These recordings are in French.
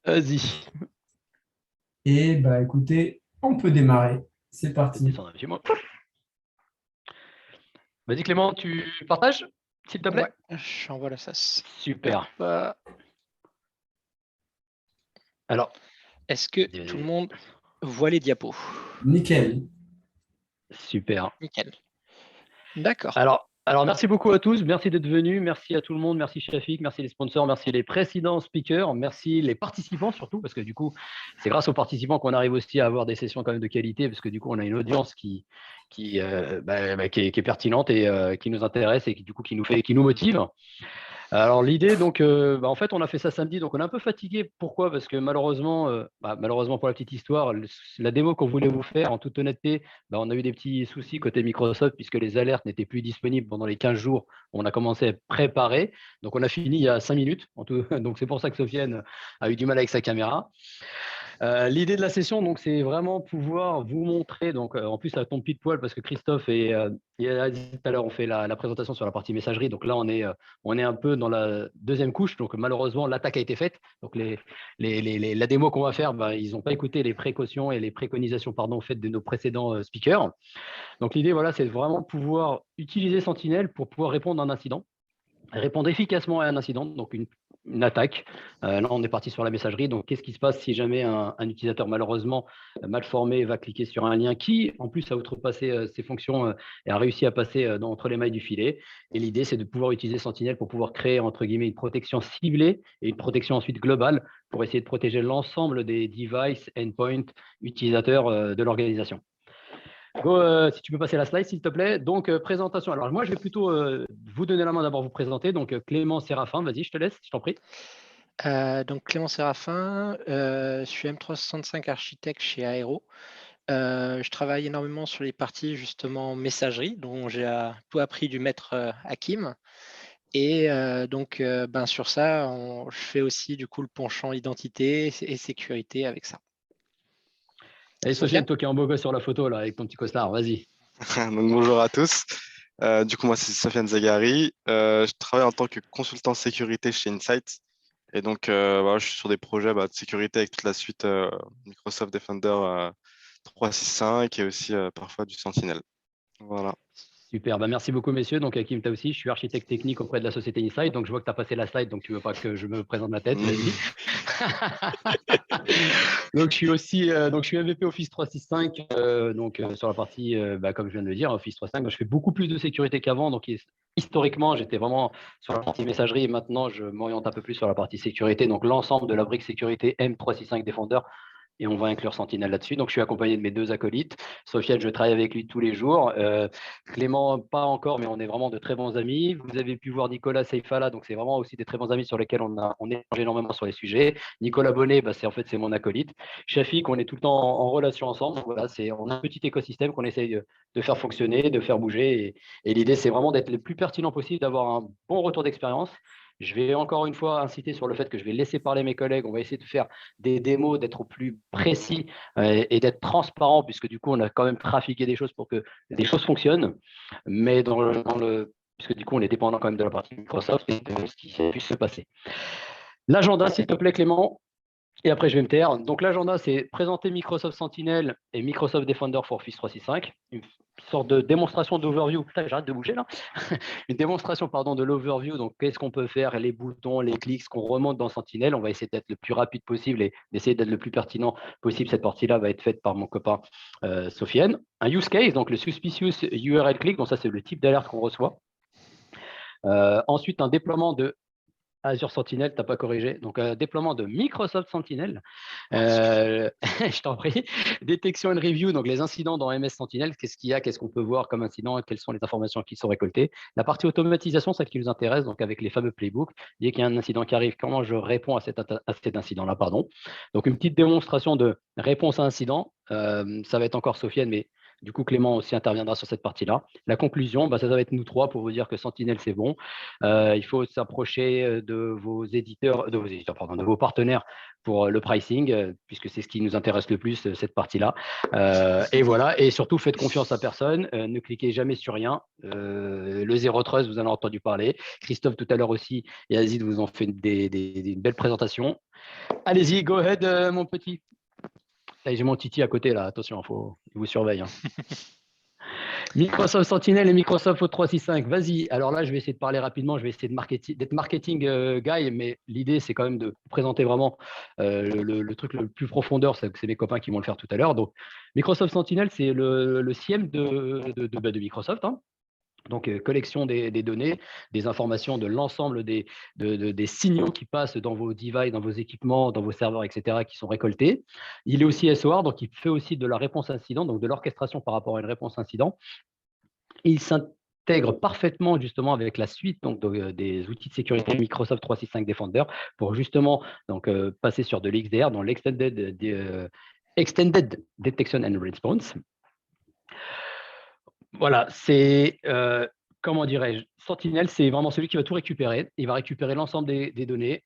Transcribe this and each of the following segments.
Vas-y. Et bah écoutez, on peut démarrer. C'est Je vais parti. descendre un petit mot. Vas-y Clément, tu partages, s'il te Ouais, plaît? j'envoie la sauce. Hop. Super. Alors, Est-ce que vas-y, tout le vas-y. monde voit les diapos? Nickel. Super. Nickel. D'accord. Alors, merci beaucoup à tous, merci d'être venus, merci à tout le monde, merci Shafik, merci les sponsors, merci les précédents speakers, merci les participants surtout, parce que du coup, c'est grâce aux participants qu'on arrive aussi à avoir des sessions quand même de qualité, parce que du coup, on a une audience qui est pertinente et qui nous intéresse et qui du coup qui nous motive. Alors l'idée, donc, en fait, on a fait ça samedi, donc on est un peu fatigué. Pourquoi? Parce que malheureusement, malheureusement pour la petite histoire, la démo qu'on voulait vous faire, en toute honnêteté, on a eu des petits soucis côté Microsoft puisque les alertes n'étaient plus disponibles pendant les 15 jours. On a commencé à préparer, donc on a fini il y a 5 minutes. Donc c'est pour ça que Sofiane a eu du mal avec sa caméra. L'idée de la session, donc, c'est vraiment pouvoir vous montrer. Donc, en plus, ça tombe pile poil parce que Christophe il a dit tout à l'heure, on fait la présentation sur la partie messagerie. Donc là, on est un peu dans la deuxième couche. Donc, malheureusement, l'attaque a été faite. Donc, la démo qu'on va faire, ils n'ont pas écouté les précautions et les préconisations, pardon, faites de nos précédents speakers. Donc, l'idée, voilà, c'est vraiment pouvoir utiliser Sentinel pour pouvoir répondre à un incident, répondre efficacement à un incident, donc une attaque. Là, on est parti sur la messagerie. Donc, qu'est-ce qui se passe si jamais un utilisateur malheureusement mal formé va cliquer sur un lien qui, en plus, a outrepassé ses fonctions et a réussi à passer entre les mailles du filet. Et l'idée, c'est de pouvoir utiliser Sentinel pour pouvoir créer, entre guillemets, une protection ciblée et une protection ensuite globale pour essayer de protéger l'ensemble des devices, endpoints, utilisateurs de l'organisation. Go, si tu peux passer la slide, s'il te plaît. Donc, présentation. Alors, moi, je vais plutôt vous donner la main d'abord, vous présenter. Donc, Clément Séraphin, vas-y, je te laisse, je t'en prie. Donc Clément Séraphin, je suis M365 architecte chez Aero. Je travaille énormément sur les parties justement messagerie, dont j'ai tout appris du maître Hakim. Et sur ça, je fais aussi du coup le penchant identité et sécurité avec ça. Et Sofiane, Sofiane? toi qui es en beau gosse sur la photo, là, avec ton petit costard, vas-y. Donc, bonjour à tous. Du coup, moi, c'est Sofiane Zagari. Je travaille en tant que consultant sécurité chez Insight. Et donc, voilà, je suis sur des projets de sécurité avec toute la suite Microsoft Defender 365 et aussi parfois du Sentinel. Voilà. Super, merci beaucoup messieurs. Donc Hakim, toi aussi, je suis architecte technique auprès de la société Insight. Donc je vois que tu as passé la slide, donc tu veux pas que je me présente ma tête, vas-y. Donc je suis MVP Office 365, sur la partie, comme je viens de le dire, Office 365. Donc, je fais beaucoup plus de sécurité qu'avant. Donc historiquement, j'étais vraiment sur la partie messagerie et maintenant je m'oriente un peu plus sur la partie sécurité. Donc l'ensemble de la brique sécurité M365 Defender et on va inclure Sentinel là-dessus. Donc, je suis accompagné de mes deux acolytes. Sofiane, je travaille avec lui tous les jours. Clément, pas encore, mais on est vraiment de très bons amis. Vous avez pu voir Nicolas Seifala, donc c'est vraiment aussi des très bons amis sur lesquels on échange énormément sur les sujets. Nicolas Bonnet, c'est mon acolyte. Shafik, on est tout le temps en relation ensemble. Donc, voilà, on a un petit écosystème qu'on essaye de faire fonctionner, de faire bouger. Et l'idée, c'est vraiment d'être le plus pertinent possible, d'avoir un bon retour d'expérience. Je vais encore une fois inciter sur le fait que je vais laisser parler mes collègues. On va essayer de faire des démos, d'être au plus précis et d'être transparent, puisque du coup, on a quand même trafiqué des choses pour que les choses fonctionnent. Mais puisque du coup, on est dépendant quand même de la partie Microsoft et de ce qui puisse se passer. L'agenda, s'il te plaît, Clément. Et après, je vais me taire. Donc, l'agenda, c'est présenter Microsoft Sentinel et Microsoft Defender for Office 365. Une sorte de démonstration d'overview. Putain, j'arrête de bouger là. Une démonstration, pardon, de l'overview. Donc, qu'est-ce qu'on peut faire, les boutons, les clics, ce qu'on remonte dans Sentinel. On va essayer d'être le plus rapide possible et d'essayer d'être le plus pertinent possible. Cette partie-là va être faite par mon copain Sofiane. Un use case, donc le suspicious URL click. Donc, ça, c'est le type d'alerte qu'on reçoit. Ensuite, un déploiement de Azure Sentinel, tu n'as pas corrigé. Donc, déploiement de Microsoft Sentinel. Je t'en prie. Détection and review, donc les incidents dans MS Sentinel. Qu'est-ce qu'il y a, qu'est-ce qu'on peut voir comme incident, quelles sont les informations qui sont récoltées. La partie automatisation, celle qui nous intéresse, donc avec les fameux playbooks. Dès qu'il y a un incident qui arrive, comment je réponds à cet incident-là, pardon. Donc, une petite démonstration de réponse à incident. Ça va être encore Sofiane, mais Du coup, Clément aussi interviendra sur cette partie-là. La conclusion, ça va être nous trois pour vous dire que Sentinel, c'est bon. Il faut s'approcher de vos éditeurs, pardon, de vos partenaires pour le pricing, puisque c'est ce qui nous intéresse le plus, cette partie-là. Et voilà. Et surtout, faites confiance à personne. Ne cliquez jamais sur rien. Le Zero Trust, vous en avez entendu parler. Christophe, tout à l'heure aussi, et Azid vous ont fait une belle présentation. Allez-y, go ahead, mon petit. J'ai mon Titi à côté, là. Attention, il vous surveille. Hein. Microsoft Sentinel et Microsoft O365. Vas-y. Alors là, je vais essayer de parler rapidement. Je vais essayer d'être marketing guy, mais l'idée, c'est quand même de présenter vraiment le truc le plus profondeur. C'est mes copains qui vont le faire tout à l'heure. Donc, Microsoft Sentinel, c'est le SIEM de Microsoft. Hein. Donc, collection des données, des informations de l'ensemble des signaux qui passent dans vos devices, dans vos équipements, dans vos serveurs, etc., qui sont récoltés. Il est aussi SOR, donc il fait aussi de la réponse incident, donc de l'orchestration par rapport à une réponse incident. Il s'intègre parfaitement justement avec la suite des outils de sécurité Microsoft 365 Defender pour justement passer sur de l'XDR, dans l'Extended Detection and Response. Voilà, c'est, comment dirais-je, Sentinel, c'est vraiment celui qui va tout récupérer. Il va récupérer l'ensemble des données,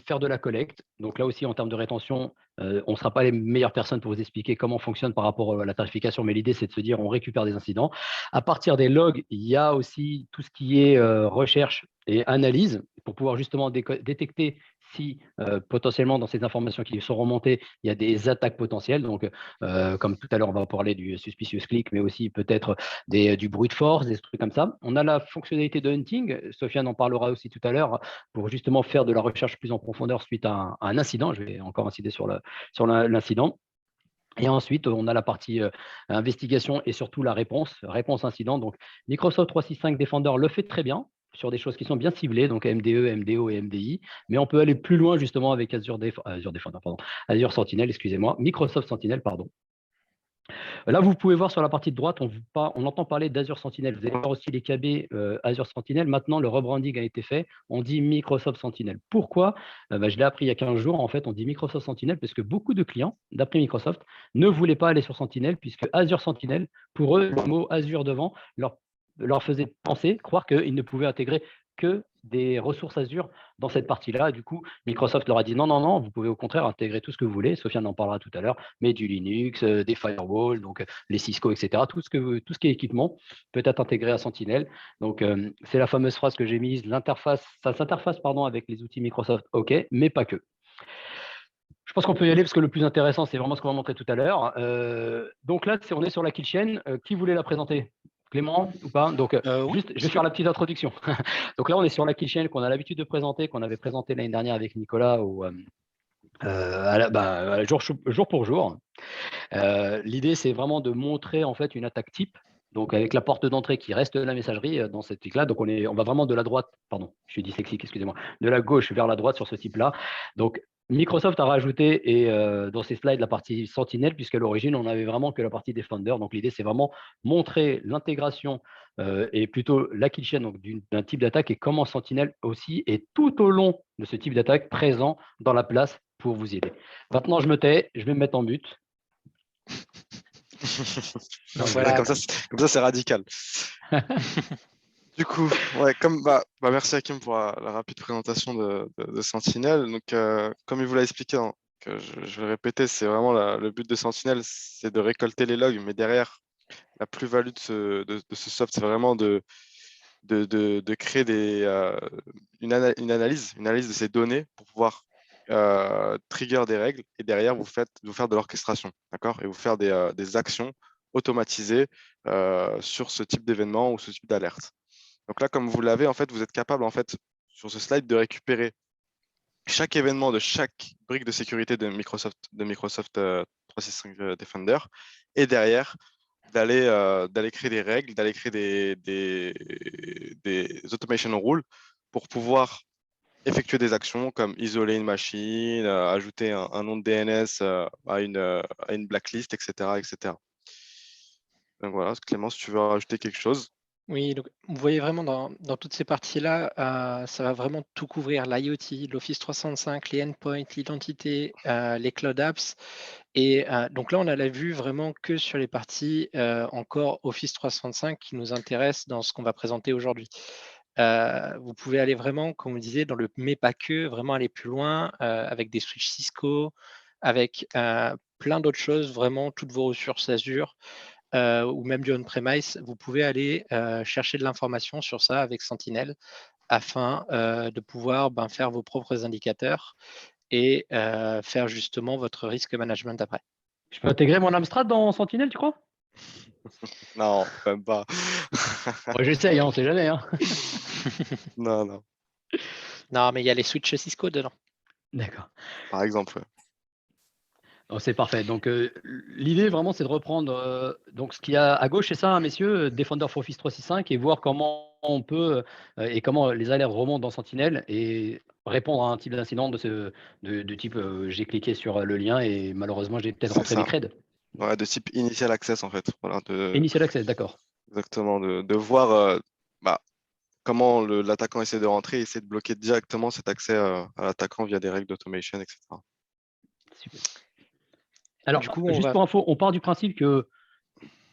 faire de la collecte. Donc là aussi, en termes de rétention, on ne sera pas les meilleures personnes pour vous expliquer comment fonctionne par rapport à la tarification, mais l'idée, c'est de se dire, on récupère des incidents. À partir des logs, il y a aussi tout ce qui est recherche et analyse pour pouvoir justement détecter si potentiellement dans ces informations qui sont remontées, il y a des attaques potentielles. Donc, comme tout à l'heure, on va parler du suspicious click, mais aussi peut-être du brute force, des trucs comme ça. On a la fonctionnalité de hunting. Sofiane en parlera aussi tout à l'heure pour justement faire de la recherche plus en profondeur suite à un incident. Je vais encore insister sur l'incident. Et ensuite, on a la partie investigation et surtout la réponse incident. Donc, Microsoft 365 Defender le fait très bien sur des choses qui sont bien ciblées, donc MDE, MDO et MDI, mais on peut aller plus loin justement avec Azure Sentinel, excusez-moi, Microsoft Sentinel, pardon. Là, vous pouvez voir sur la partie de droite, on entend parler d'Azure Sentinel. Vous allez voir aussi les KB Azure Sentinel. Maintenant, le rebranding a été fait. On dit Microsoft Sentinel. Pourquoi? Je l'ai appris il y a 15 jours. En fait, on dit Microsoft Sentinel parce que beaucoup de clients, d'après Microsoft, ne voulaient pas aller sur Sentinel puisque Azure Sentinel, pour eux, le mot Azure devant leur faisait croire qu'ils ne pouvaient intégrer que des ressources Azure dans cette partie-là. Du coup, Microsoft leur a dit non, vous pouvez au contraire intégrer tout ce que vous voulez. Sofiane en parlera tout à l'heure, mais du Linux, des firewalls, donc les Cisco, etc. Tout ce qui est équipement peut être intégré à Sentinel. Donc, c'est la fameuse phrase que j'ai mise, ça s'interface avec les outils Microsoft, OK, mais pas que. Je pense qu'on peut y aller parce que le plus intéressant, c'est vraiment ce qu'on va montrer tout à l'heure. Donc là, on est sur la kill chain. Qui voulait la présenter? Clément ou pas? Donc, juste, je vais faire la petite introduction. Donc là, on est sur la kill chain qu'on a l'habitude de présenter, qu'on avait présenté l'année dernière avec Nicolas jour pour jour. L'idée, c'est vraiment de montrer en fait une attaque type. Donc, avec la porte d'entrée qui reste la messagerie dans cette type-là. Donc, on va vraiment de la droite, pardon, je suis dyslexique, excusez-moi, de la gauche vers la droite sur ce type-là. Donc, Microsoft a rajouté dans ces slides la partie Sentinel, puisqu'à l'origine, on n'avait vraiment que la partie Defender. Donc, l'idée, c'est vraiment montrer l'intégration et plutôt la kill chain d'un type d'attaque et comment Sentinel aussi est tout au long de ce type d'attaque présent dans la place pour vous aider. Maintenant, je me tais, je vais me mettre en but. Donc, voilà. Comme ça, c'est radical. Du coup, merci Hakim pour la rapide présentation de Sentinel. Donc, comme il vous l'a expliqué, je vais le répéter, c'est vraiment le but de Sentinel, c'est de récolter les logs, mais derrière, la plus-value de ce soft, c'est vraiment de créer une analyse de ces données pour pouvoir trigger des règles et derrière vous faire de l'orchestration, d'accord, et vous faire des actions automatisées sur ce type d'événement ou ce type d'alerte. Donc là, comme vous l'avez, en fait, vous êtes capable, en fait, sur ce slide, de récupérer chaque événement de chaque brique de sécurité de Microsoft 365 Defender et derrière d'aller créer des règles, d'aller créer des automation rules pour pouvoir effectuer des actions comme isoler une machine, ajouter un nom de DNS à une blacklist, etc., etc. Donc voilà, Clément, si tu veux rajouter quelque chose. Oui, donc vous voyez vraiment dans toutes ces parties-là, ça va vraiment tout couvrir, l'IoT, l'Office 365, les endpoints, l'identité, les cloud apps Et donc là, on a la vue vraiment que sur les parties encore Office 365 qui nous intéressent dans ce qu'on va présenter aujourd'hui. Vous pouvez aller vraiment, comme on disait, dans le mais pas que, vraiment aller plus loin avec des switches Cisco, avec plein d'autres choses, vraiment toutes vos ressources Azure ou même du on-premise. Vous pouvez aller chercher de l'information sur ça avec Sentinel afin de pouvoir faire vos propres indicateurs et faire justement votre risque management après. Je peux intégrer mon Amstrad dans Sentinel, tu crois? Non, même pas. Moi, j'essaye, on sait jamais. Non. Non, mais il y a les switches Cisco dedans. D'accord. Par exemple, ouais. Oh, c'est parfait. Donc, l'idée vraiment, c'est de reprendre donc ce qu'il y a à gauche, c'est ça, messieurs, Defender for Office 365, et voir comment on peut et comment les alertes remontent dans Sentinel et répondre à un type d'incident de type j'ai cliqué sur le lien et malheureusement j'ai peut-être C'est rentré des ça. creds. Ouais, de type initial access en fait. Voilà, Initial access, d'accord. exactement, de voir comment l'attaquant essaie de rentrer et essaie de bloquer directement cet accès à l'attaquant via des règles d'automation, etc. Super. Alors, Du coup, on juste va. pour info, on part du principe que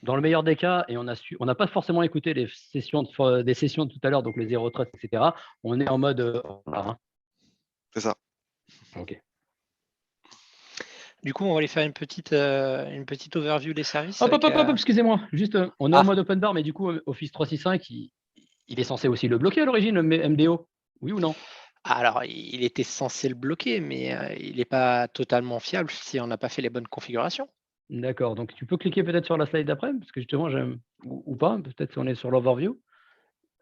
dans le meilleur des cas, et on n'a pas forcément écouté des sessions de tout à l'heure, donc les zéro trust, etc. On est en mode voilà, hein. C'est ça. Ok. Du coup, on va aller faire une petite overview des services. Hop, avec, excusez-moi. Juste, on est en mode open bar, mais du coup, Office 365, il est censé aussi le bloquer à l'origine, le MDO. Oui ou non? Alors, il était censé le bloquer, mais il n'est pas totalement fiable si on n'a pas fait les bonnes configurations. D'accord. Donc, tu peux cliquer peut-être sur la slide d'après, parce que justement, j'aime ou pas. Peut-être si on est sur l'overview. Oui.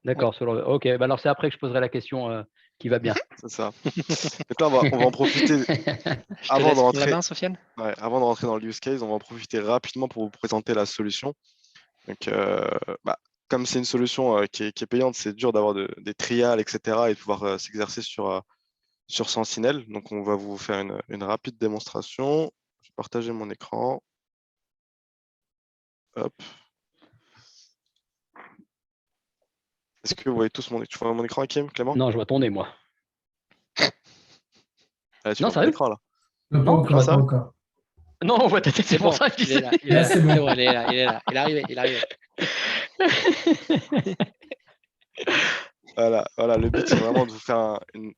D'accord. Ok. Bah alors, c'est après que je poserai la question qui va bien. C'est ça. Donc là, on va en profiter Je te avant de laisse prendre la rentrer. main, Sofiane. Ouais, avant de rentrer dans le use case, on va en profiter rapidement pour vous présenter la solution. Donc, comme c'est une solution qui est payante, c'est dur d'avoir des trials, etc. et de pouvoir s'exercer sur Sentinel. Donc, on va vous faire une rapide démonstration. Je vais partager mon écran. Hop. Est-ce que vous voyez tous tu vois mon écran, Hakim, Clément? Non, je vois ton nez, moi. Ah, tu Non, vois mon sérieux? écran là? Non, pas Non, encore, ça pas encore. Non, on voit ta tête, c'est pour bon, ça que je il est là, disais. il est Là, là. c'est bon. C'est bon, il est là, il est là. Il est arrivé. Voilà, le but c'est vraiment de vous faire une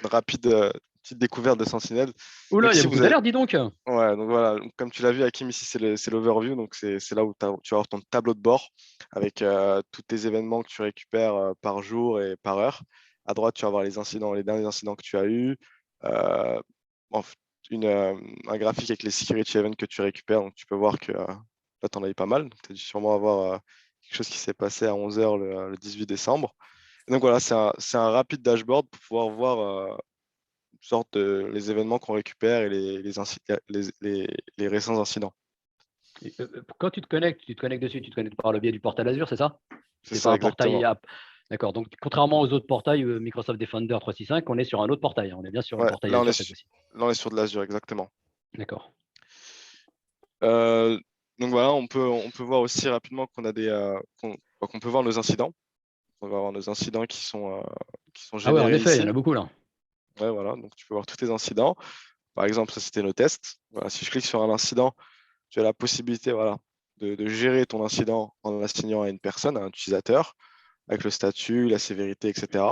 rapide petite découverte de Sentinel. Oula, Donc il y a ici beaucoup vous avez, d'alertes, dis donc. ouais, donc voilà, donc, comme tu l'as vu, Hakim, ici c'est l'overview, donc c'est là où tu vas avoir ton tableau de bord avec tous tes événements que tu récupères par jour et par heure. À droite, tu vas avoir les incidents, les derniers incidents que tu as eus, euh, en f- un graphique avec les security events que tu récupères, donc tu peux voir que là, tu en as eu pas mal, donc tu as dû sûrement avoir quelque chose qui s'est passé à 11h le 18 décembre. Et donc voilà, c'est un rapide dashboard pour pouvoir voir sorte de les événements qu'on récupère et les récents incidents. Quand tu te connectes dessus, tu te connectes par le biais du portail Azure, c'est ça? C'est C'est pas ça, un portail exactement. app. D'accord. Donc, contrairement aux autres portails Microsoft Defender 365, on est sur un autre portail. On est bien sur le Ouais, portail Azure cette fois-ci. là, on est sur de l'Azure, exactement. D'accord. Donc voilà, on peut voir aussi rapidement qu'on a qu'on peut voir nos incidents. On va avoir nos incidents qui sont Ah ouais, en générés effet, il y ici. en a beaucoup là. Ouais, voilà, donc tu peux voir tous tes incidents. Par exemple, ça c'était nos tests. Voilà, si je clique sur un incident, tu as la possibilité voilà, de gérer ton incident en l'assignant à une personne, à un utilisateur, avec le statut, la sévérité, etc.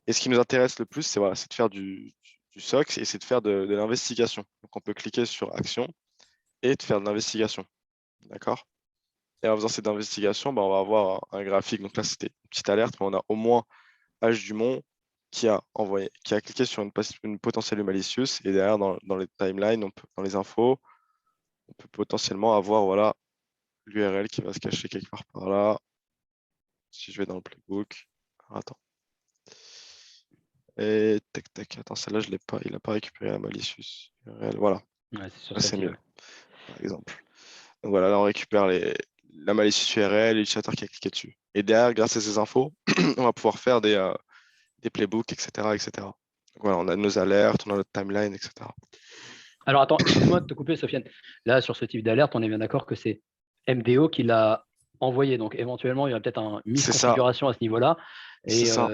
Et ce qui nous intéresse le plus, c'est voilà, de faire du SOC et c'est de faire de l'investigation. Donc on peut cliquer sur Action et de faire de l'investigation. D'accord? Et en faisant cette investigation, on va avoir un graphique. Donc là, c'était une petite alerte, mais on a au moins H Dumont qui a cliqué sur une potentielle malicious. Et derrière, dans les timelines, dans les infos, on peut potentiellement avoir voilà, l'URL qui va se cacher quelque part par là. Si je vais dans le playbook. Alors, attends. Et tac, attends, celle-là, je l'ai pas. Il n'a pas récupéré la malicious URL. Voilà, Ouais, c'est sur là, c'est celle-ci. mieux, Ouais. par exemple. Donc voilà, là, on récupère la malicious URL, l'utilisateur qui a cliqué dessus. Et derrière, grâce à ces infos, on va pouvoir faire des playbooks, etc., etc. Donc voilà, on a nos alertes, on a notre timeline, etc. Alors attends, excuse-moi de te couper, Sofiane. Là, sur ce type d'alerte, on est bien d'accord que c'est MDO qui l'a envoyé. Donc éventuellement, il y a peut-être une C'est ça, misconfiguration à ce niveau-là. c'est Et ça.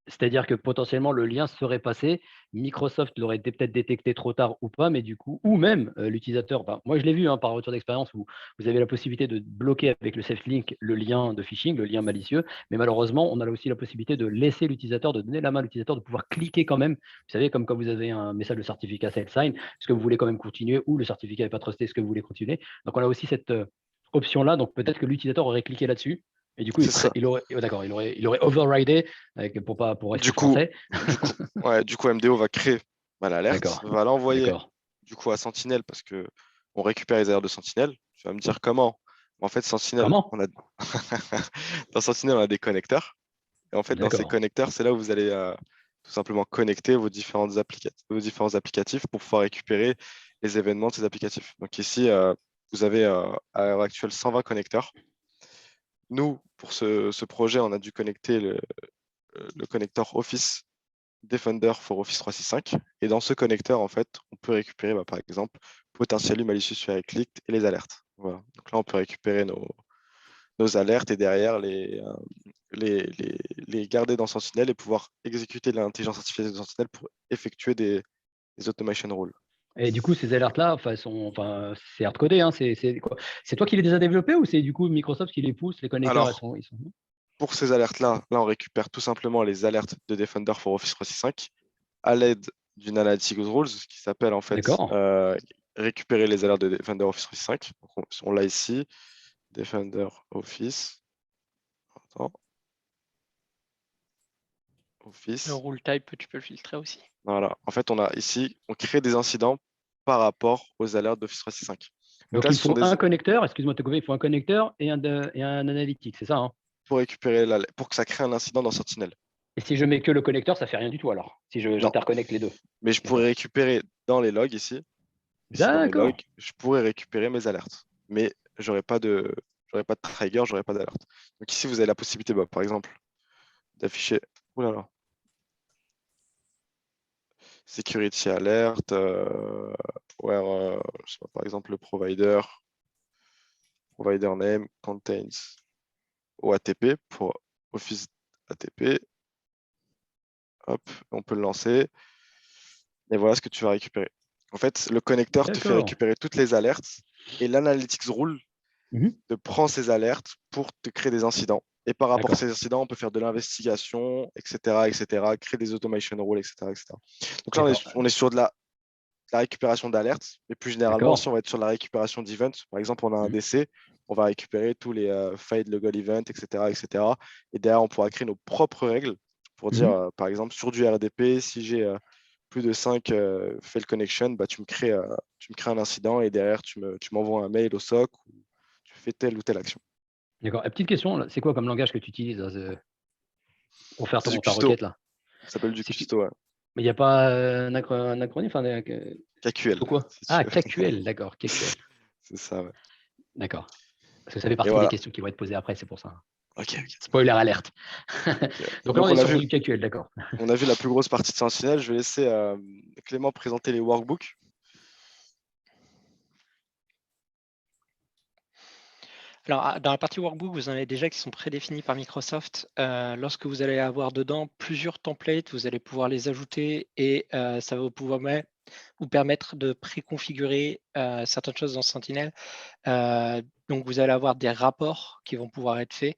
C'est-à-dire que potentiellement le lien serait passé, Microsoft l'aurait peut-être détecté trop tard ou pas, mais du coup, ou même l'utilisateur, moi je l'ai vu par retour d'expérience où vous avez la possibilité de bloquer avec le safe link le lien de phishing, le lien malicieux, mais malheureusement, on a aussi la possibilité de laisser l'utilisateur, de donner la main à l'utilisateur, de pouvoir cliquer quand même. Vous savez, comme quand vous avez un message de certificat self-sign, est-ce que vous voulez quand même continuer ou le certificat n'est pas trusté, est-ce que vous voulez continuer? Donc on a aussi cette option-là, donc peut-être que l'utilisateur aurait cliqué là-dessus. Et du coup, C'est ça. il aurait overridé pour Du rester coup, français. du coup, MDO va créer l'alerte, D'accord, va l'envoyer d'accord. du coup à Sentinel parce que on récupère les alertes de Sentinel. Tu vas me dire comment? En fait, Sentinel, Comment? on a dans Sentinel, on a des connecteurs. Et en fait, dans ces D'accord, connecteurs, c'est là où vous allez tout simplement connecter vos différents applicatifs pour pouvoir récupérer les événements de ces applicatifs. Donc ici, vous avez à l'heure actuelle 120 connecteurs. Nous, pour ce projet, on a dû connecter le connecteur Office Defender for Office 365. Et dans ce connecteur, en fait, on peut récupérer, par exemple, potentially malicious file click et les alertes. Voilà. Donc là, on peut récupérer nos alertes et derrière les garder dans Sentinel et pouvoir exécuter l'intelligence artificielle de Sentinel pour effectuer des automation rules. et du coup, ces alertes-là, c'est hard-codé, hein, c'est quoi? C'est toi qui les as développés ou c'est du coup Microsoft qui les pousse, les connecteurs, Alors, ils sont pour ces alertes-là, on récupère tout simplement les alertes de Defender for Office 365 à l'aide d'une analytics rules qui s'appelle en fait d'accord, récupérer les alertes de Defender Office 365. Donc, on l'a ici, Defender Office. Attends. Le Office. rule type, tu peux le filtrer aussi. Voilà. En fait, on a ici, on crée des incidents par rapport aux alertes d'Office 365. Donc donc là, il ce sont faut des un connecteur, excuse-moi de te couper, il faut un connecteur et un analytique, c'est ça, hein? pour récupérer pour que ça crée un incident dans Sentinel. Et si je mets que le connecteur, ça fait rien du tout alors, si Non, j'interconnecte les deux. mais je pourrais D'accord. récupérer dans les logs ici. Ici, dans les D'accord, logs, je pourrais récupérer mes alertes. Mais j'aurais pas de trigger, j'aurais pas d'alerte. Donc ici, vous avez la possibilité, par exemple, d'afficher. Ouh là là. Security alert, je sais pas, par exemple, le provider name contains OATP pour Office ATP. Hop, on peut le lancer. Et voilà ce que tu vas récupérer. En fait, le connecteur te fait d'accord. récupérer toutes les alertes et l'analytics rule Mhm. te prend ces alertes pour te créer des incidents. Et par rapport à D'accord. ces incidents, on peut faire de l'investigation, etc., créer des automation rules, etc. Donc là, D'accord. on est sur de la récupération d'alertes, mais plus généralement aussi, D'accord. on va être sur la récupération d'events. Par exemple, on a un Mhm. DC, on va récupérer tous les failed local events, etc. Et derrière, on pourra créer nos propres règles pour dire, Mhm. par exemple, sur du RDP, si j'ai plus de 5 failed connections, tu me crées un incident et derrière, tu m'envoies un mail au SOC ou tu fais telle ou telle action. D'accord. Et petite question, là, c'est quoi comme langage que tu utilises là, pour faire C'est du ta custo, requête là? ça s'appelle du Si tu... custo, ouais. Mais il n'y a pas un acronyme, KQL, custo quoi? si tu Ah, veux. KQL, d'accord, KQL. C'est ça, ouais. D'accord. Parce que ça fait Et partie des voilà. questions qui vont être posées après, c'est pour ça. Ok. Spoiler alerte. Ok. Donc là, on Donc, est sur du KQL, d'accord. on a vu la plus grosse partie de Sentinel. Je vais laisser Clément présenter les workbooks. Alors, dans la partie workbook, vous en avez déjà qui sont prédéfinis par Microsoft. Lorsque vous allez avoir dedans plusieurs templates, vous allez pouvoir les ajouter et ça va vous permettre de préconfigurer certaines choses dans Sentinel. Donc, vous allez avoir des rapports qui vont pouvoir être faits.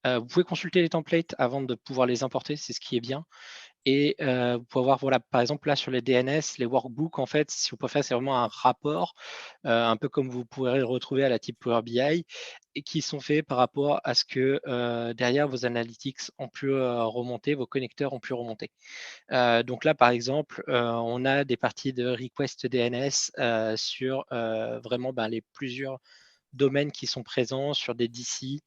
Vous pouvez consulter les templates avant de pouvoir les importer, c'est ce qui est bien. Et vous pouvez voir, voilà, par exemple, là, sur les DNS, les workbooks, en fait, si vous préférez, c'est vraiment un rapport, un peu comme vous pourrez le retrouver à la type Power BI, et qui sont faits par rapport à ce que derrière vos analytics ont pu remonter, vos connecteurs ont pu remonter. Donc là, par exemple, on a des parties de request DNS sur vraiment les plusieurs domaines qui sont présents sur des DC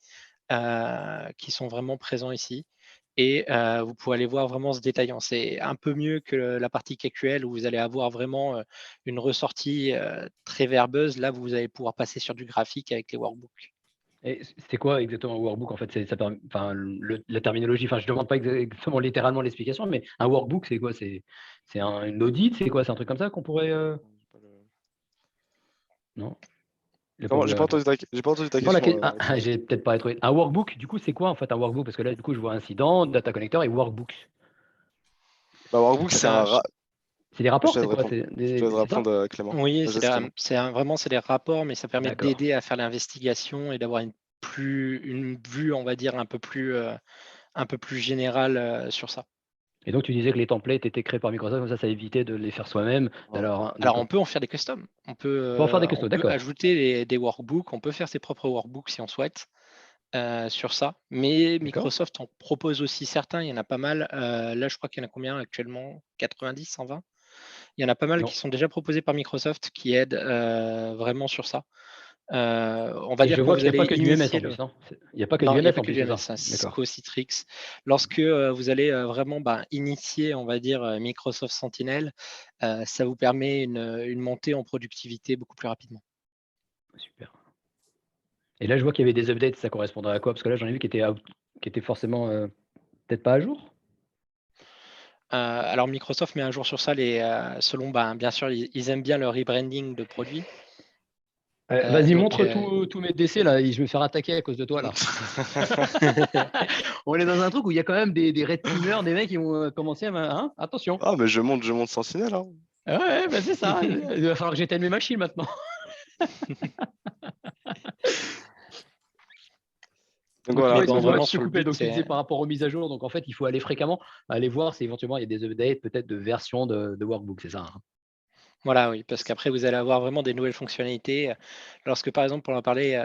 qui sont vraiment présents ici. Et vous pouvez aller voir vraiment ce détaillant. C'est un peu mieux que la partie KQL où vous allez avoir vraiment une ressortie très verbeuse. Là, vous allez pouvoir passer sur du graphique avec les workbooks. Et c'est quoi exactement un workbook en fait? La terminologie, je ne demande pas exactement littéralement l'explication, mais un workbook, c'est quoi? C'est une audit? C'est quoi? C'est un truc comme ça qu'on pourrait. Non? Il a pas Comment? voulu. J'ai pas entendu ta Non, question. Clément. j'ai peut-être pas être. Un workbook, du coup, c'est quoi en fait un workbook? Parce que là, du coup, je vois incident, data connector et workbook. Workbook, c'est un. C'est des rapports, Je te c'est laisse quoi? répondre, C'est je te laisse c'est ça? répondre, Clément. Oui, Vas-y, Clément. vraiment c'est des rapports, mais ça permet D'accord. d'aider à faire l'investigation et d'avoir une vue, on va dire, un peu plus générale sur ça. Et donc tu disais que les templates étaient créés par Microsoft, comme ça évitait de les faire soi-même. Voilà. Alors, Alors on d'accord. peut en faire des customs. On Faut en faire peut, des on custom, peut d'accord. ajouter des workbooks, on peut faire ses propres workbooks si on souhaite sur ça. Mais D'accord. Microsoft en propose aussi certains, il y en a pas mal. Là, je crois qu'il y en a combien actuellement? 90, 120? Il y en a pas mal Non. qui sont déjà proposés par Microsoft qui aident vraiment sur ça. On va Et je dire quand vois qu'il vous n'y a pas allez que du MS en initier le. plus, hein. Il n'y a pas que Non, du il n'y a MS pas en que plus, du c'est ça? MS, hein, D'accord. Cisco, Citrix. Lorsque vous allez vraiment initier, on va dire, Microsoft Sentinel, ça vous permet une montée en productivité beaucoup plus rapidement. Super. Et là, je vois qu'il y avait des updates, ça correspondrait à quoi? Parce que là, j'en ai vu qui étaient forcément, peut-être pas à jour? Alors Microsoft met un jour sur ça selon, bien sûr, ils aiment bien le rebranding de produits. Vas-y, Donc, montre tous mes décès là, je vais me faire attaquer à cause de toi là. On est dans un truc où il y a quand même des red teamers, des mecs qui vont commencer à. Hein, attention. Ah, mais je monte Sentinelle. Hein. Ouais, bah c'est ça. Il va falloir que j'éteigne mes machines maintenant. Donc Donc, voilà. ouais, bon, excuse-moi, vraiment je t'ai sur le coupé. but, Donc, tu disais c'est par rapport aux mises à jour. Donc, en fait, il faut aller fréquemment, aller voir si éventuellement il y a des updates, peut-être de versions de workbook, c'est ça, hein? voilà, oui, parce qu'après vous allez avoir vraiment des nouvelles fonctionnalités. Lorsque par exemple, pour en parler,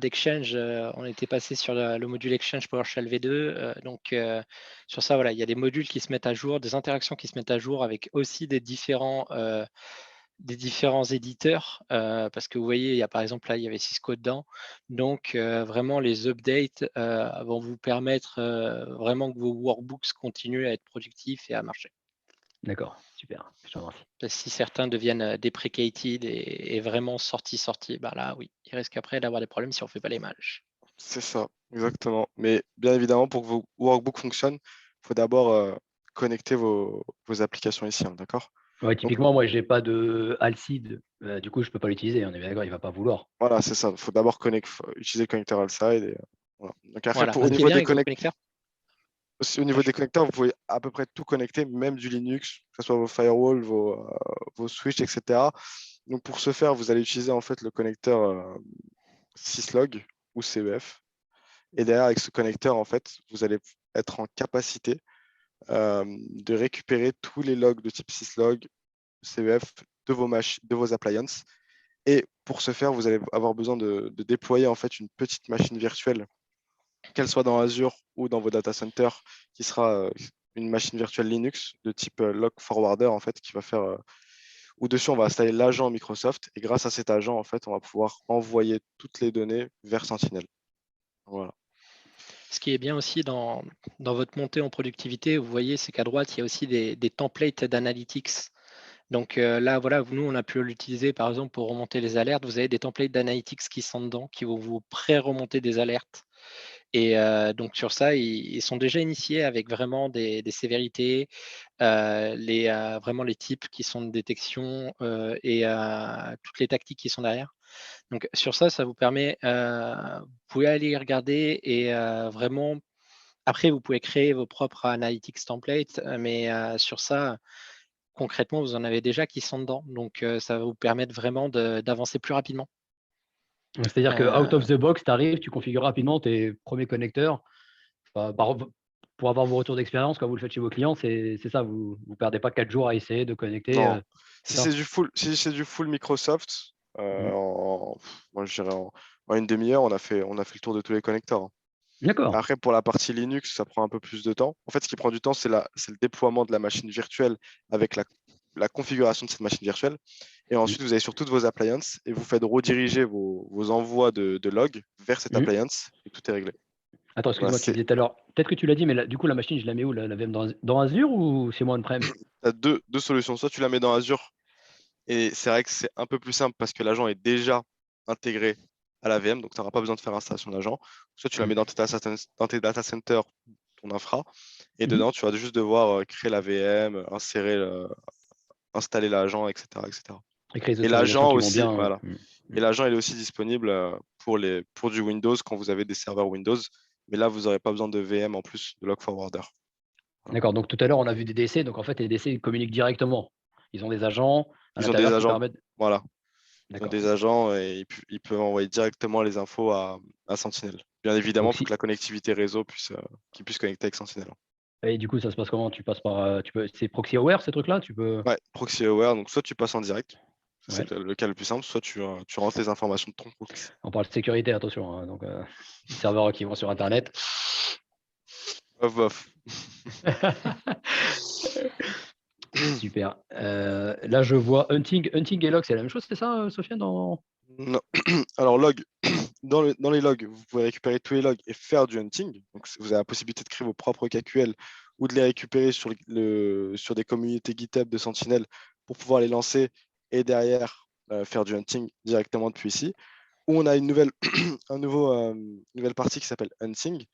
d'Exchange, on était passé sur le module Exchange PowerShell V2, donc sur ça, voilà, il y a des modules qui se mettent à jour, des interactions qui se mettent à jour avec aussi des différents éditeurs, parce que vous voyez, il y a par exemple là, il y avait Cisco dedans. Donc vraiment les updates, vont vous permettre, vraiment que vos workbooks continuent à être productifs et à marcher. D'accord, super, je te remercie. Parce que si certains deviennent, deprecated et vraiment sortis, là oui, ils risquent après d'avoir des problèmes si on ne fait pas les mages. C'est ça, exactement. Mais bien évidemment, pour que vos workbooks fonctionnent, il faut d'abord connecter vos applications ici, hein, d'accord? Ouais, Donc typiquement, moi, j'ai pas de Alcide, du coup, je peux pas l'utiliser. On est bien d'accord, il va pas vouloir. voilà, c'est ça. Il faut d'abord utiliser le connecteur Alside. Et, voilà. Donc après, Voilà, au ce qui est niveau bien des avec vos connecteurs, au niveau des connecteurs, vous pouvez à peu près tout connecter, même du Linux, que ce soit vos firewalls, vos switches, etc. Donc pour ce faire, vous allez utiliser en fait le connecteur syslog ou CEF. Et derrière, avec ce connecteur, en fait, vous allez être en capacité de récupérer tous les logs de type syslog, CEF de vos appliances. Et pour ce faire, vous allez avoir besoin de déployer en fait une petite machine virtuelle, qu'elle soit dans Azure ou dans vos data centers, qui sera une machine virtuelle Linux de type log forwarder en fait, qui va faire où dessus on va installer l'agent Microsoft et grâce à cet agent en fait, on va pouvoir envoyer toutes les données vers Sentinel. Voilà. ce qui est bien aussi dans votre montée en productivité, vous voyez, c'est qu'à droite, il y a aussi des templates d'analytics. Donc là, voilà, nous, on a pu l'utiliser par exemple pour remonter les alertes. Vous avez des templates d'analytics qui sont dedans, qui vont vous pré-remonter des alertes. Et donc sur ça, ils sont déjà initiés avec vraiment des sévérités, vraiment les types qui sont de détection et toutes les tactiques qui sont derrière. Donc sur ça, ça vous permet, vous pouvez aller y regarder et vraiment, après vous pouvez créer vos propres analytics templates, mais sur ça, concrètement, vous en avez déjà qui sont dedans. Donc ça va vous permettre vraiment d'avancer plus rapidement. Donc, c'est-à-dire que out of Euh, the box, tu arrives, tu configures rapidement tes premiers connecteurs. Pour avoir vos retours d'expérience quand vous le faites chez vos clients, c'est ça, vous perdez pas 4 jours à essayer de connecter, Non, c'est ça? si c'est du full Microsoft, Mmh. moi je dirais en une demi-heure, on a fait le tour de tous les connecteurs. Hein. D'accord. Après, pour la partie Linux, ça prend un peu plus de temps. En fait, ce qui prend du temps, c'est le déploiement de la machine virtuelle avec la configuration de cette machine virtuelle. Et Mmh. ensuite, vous avez sur toutes vos appliances et vous faites rediriger vos envois de logs vers cette Mmh. appliance et tout est réglé. Attends, Voilà, excuse-moi, tu disais tout à l'heure, peut-être que tu l'as dit, mais du coup, la machine, je la mets où? La VM dans Azure ou c'est moi on-prem? tu as deux solutions. Soit tu la mets dans Azure et c'est vrai que c'est un peu plus simple parce que l'agent est déjà intégré à la VM, donc tu n'auras pas besoin de faire installation d'agent. Soit tu la Mmh. mets dans tes data centers, ton infra, et Mmh. dedans, tu vas juste devoir créer la VM, installer l'agent, etc., etc. Et créer les Et autorisations l'agent qui vont aussi, bien, voilà. mmh. Et l'agent, il est aussi disponible pour du Windows quand vous avez des serveurs Windows. Mais là, vous n'aurez pas besoin de VM en plus de log forwarder. D'accord, donc tout à l'heure, on a vu des DC, donc en fait, les DC, ils communiquent directement. Ils ont des agents à Ils ont des l'intérieur qui agents, permettent. voilà, ils ont D'accord. des agents et ils peuvent envoyer directement les infos à Sentinel. Bien évidemment, Donc il faut que la connectivité réseau qu'ils puissent connecter avec Sentinel. et du coup, ça se passe comment? Tu passes par, c'est proxy aware ces trucs-là? Tu peux. Ouais, proxy aware, donc soit tu passes en direct, Ouais. c'est le cas le plus simple, soit tu rentres les informations de ton proxy. On parle de sécurité, attention, hein, donc les serveurs qui vont sur Internet. Off. Super. Là, je vois hunting et log, c'est la même chose, c'est ça, Sofiane Non. Alors, log, dans les logs, vous pouvez récupérer tous les logs et faire du hunting. Donc, vous avez la possibilité de créer vos propres KQL ou de les récupérer sur des communautés GitHub de Sentinel pour pouvoir les lancer et derrière faire du hunting directement depuis ici. Ou on a une nouvelle partie qui s'appelle hunting.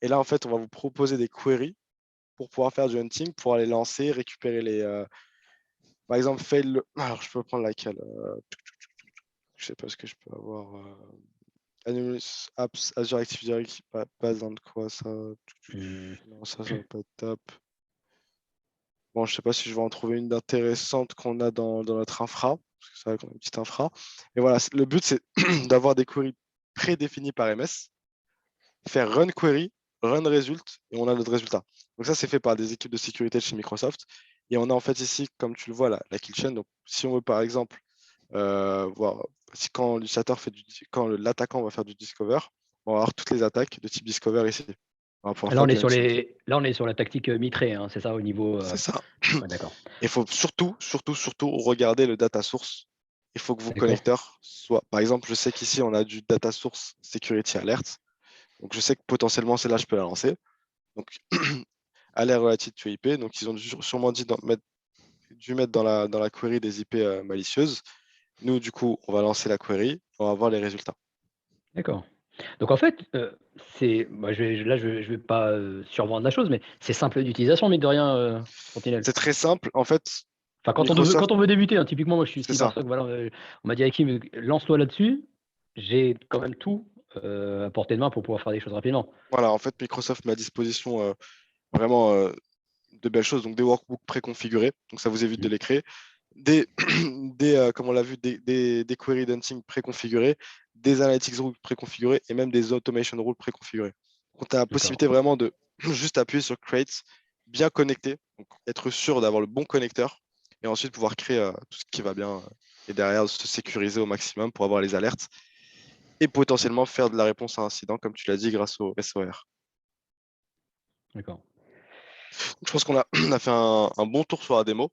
Et là, en fait, on va vous proposer des queries pour pouvoir faire du hunting, pour aller lancer, récupérer par exemple, fail. Alors, je peux prendre laquelle je sais pas ce que je peux avoir. Anonymous Apps, Azure Active Directory, pas dans quoi ça. Non, ça va pas être top. Bon, je sais pas si je vais en trouver une d'intéressante qu'on a dans notre infra, parce que c'est vrai qu'on a une petite infra. Et voilà, le but, c'est d'avoir des queries prédéfinies par MS, faire run query, run result, et on a notre résultat. Donc ça, c'est fait par des équipes de sécurité de chez Microsoft. Et on a en fait ici, comme tu le vois, la kill chain. Donc si on veut par exemple voir si quand l'utilisateur quand l'attaquant va faire du discover, on va avoir toutes les attaques de type discover ici. On va pouvoir Là, faire on est du sur hunting. là, on est sur la tactique mitrée, hein, c'est ça au niveau. C'est ça. Ouais, d'accord. Il faut surtout regarder le data source. Il faut que vos D'accord. connecteurs soient. Par exemple, je sais qu'ici, on a du data source security alert. Donc, je sais que potentiellement, celle-là, je peux la lancer. Donc, alert related to IP. Donc, ils ont sûrement dû mettre dans la query des IP malicieuses. Nous, du coup, on va lancer la query. On va voir les résultats. D'accord. Donc en fait, je vais pas survendre la chose, mais c'est simple d'utilisation, mine de rien, Sentinel. C'est très simple. En fait, Enfin, Microsoft, quand on veut débuter, hein, typiquement, moi je suis c'est ça. cybersoc, voilà, on m'a dit Hakim, lance-toi là-dessus. J'ai quand même tout à portée de main pour pouvoir faire des choses rapidement. Voilà, en fait, Microsoft met à disposition vraiment de belles choses. Donc, des workbooks préconfigurés. Donc, ça vous évite de Mhm. les créer. Comme on l'a vu, des query hunting préconfigurés, des analytics rules préconfigurés et même des automation rules préconfigurés. Donc, tu as la D'accord. possibilité vraiment de juste appuyer sur Create, bien connecter, donc être sûr d'avoir le bon connecteur et ensuite pouvoir créer tout ce qui va bien et derrière se sécuriser au maximum pour avoir les alertes et potentiellement faire de la réponse à incident, comme tu l'as dit, grâce au SOR. D'accord. Je pense qu'on a, on a fait un bon tour sur la démo.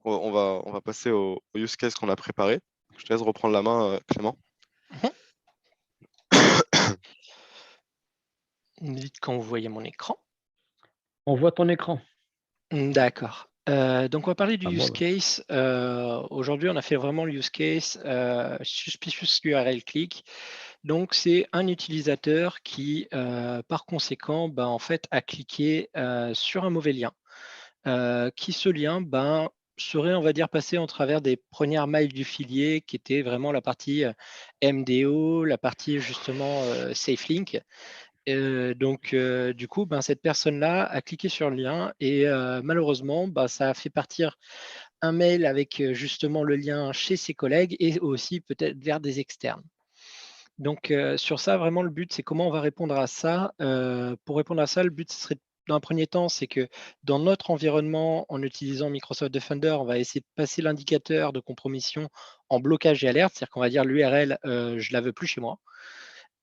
On va passer au use case qu'on a préparé. Je te laisse reprendre la main, Clément. Vous me dites quand vous voyez mon écran. On voit ton écran. D'accord. Donc, on va parler du Ah, moi, use case. Aujourd'hui, on a fait vraiment le use case suspicious URL click. Donc, c'est un utilisateur qui, par conséquent, en fait, a cliqué sur un mauvais lien. Qui ce lien serait, on va dire, passé en travers des premières mailles du filier, qui était vraiment la partie MDO, la partie justement SafeLink. Donc, du coup, cette personne-là a cliqué sur le lien et malheureusement, ça a fait partir un mail avec justement le lien chez ses collègues et aussi peut-être vers des externes. Donc, sur ça, vraiment, le but, c'est comment on va répondre à ça. Pour répondre à ça, le but, ce serait, dans un premier temps, c'est que dans notre environnement, en utilisant Microsoft Defender, on va essayer de passer l'indicateur de compromission en blocage et alerte. C'est-à-dire qu'on va dire l'URL, je ne la veux plus chez moi.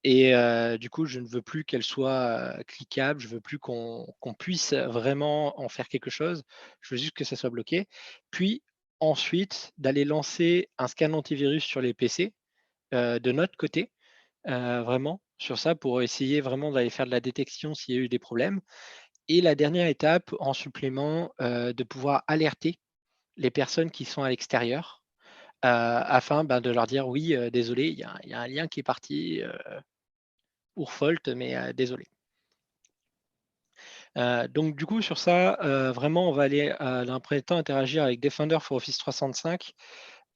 Et du coup, je ne veux plus qu'elle soit cliquable, je ne veux plus qu'on puisse vraiment en faire quelque chose. Je veux juste que ça soit bloqué. Puis ensuite, d'aller lancer un scan antivirus sur les PC de notre côté, vraiment sur ça pour essayer vraiment d'aller faire de la détection s'il y a eu des problèmes. Et la dernière étape, en supplément, de pouvoir alerter les personnes qui sont à l'extérieur afin de leur dire oui, désolé, il y a un lien qui est parti. Urfault, mais désolé. Donc du coup, sur ça, vraiment, on va aller dans un premier temps interagir avec Defender for Office 365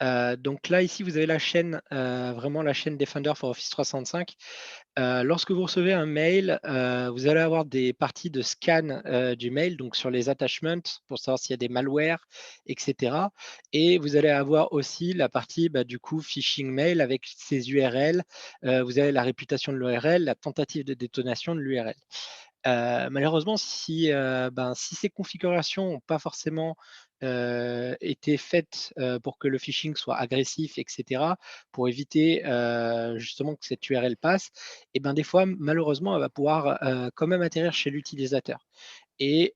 Donc là, ici, vous avez la chaîne, vraiment la chaîne Defender for Office 365. Lorsque vous recevez un mail, vous allez avoir des parties de scan du mail, donc sur les attachments pour savoir s'il y a des malwares, etc. Et vous allez avoir aussi la partie du coup phishing mail avec ses URL. Vous avez la réputation de l'URL, la tentative de détonation de l'URL. Malheureusement, si ces configurations n'ont pas forcément été faites pour que le phishing soit agressif, etc., pour éviter justement que cette URL passe, et ben, des fois, malheureusement, elle va pouvoir quand même atterrir chez l'utilisateur. Et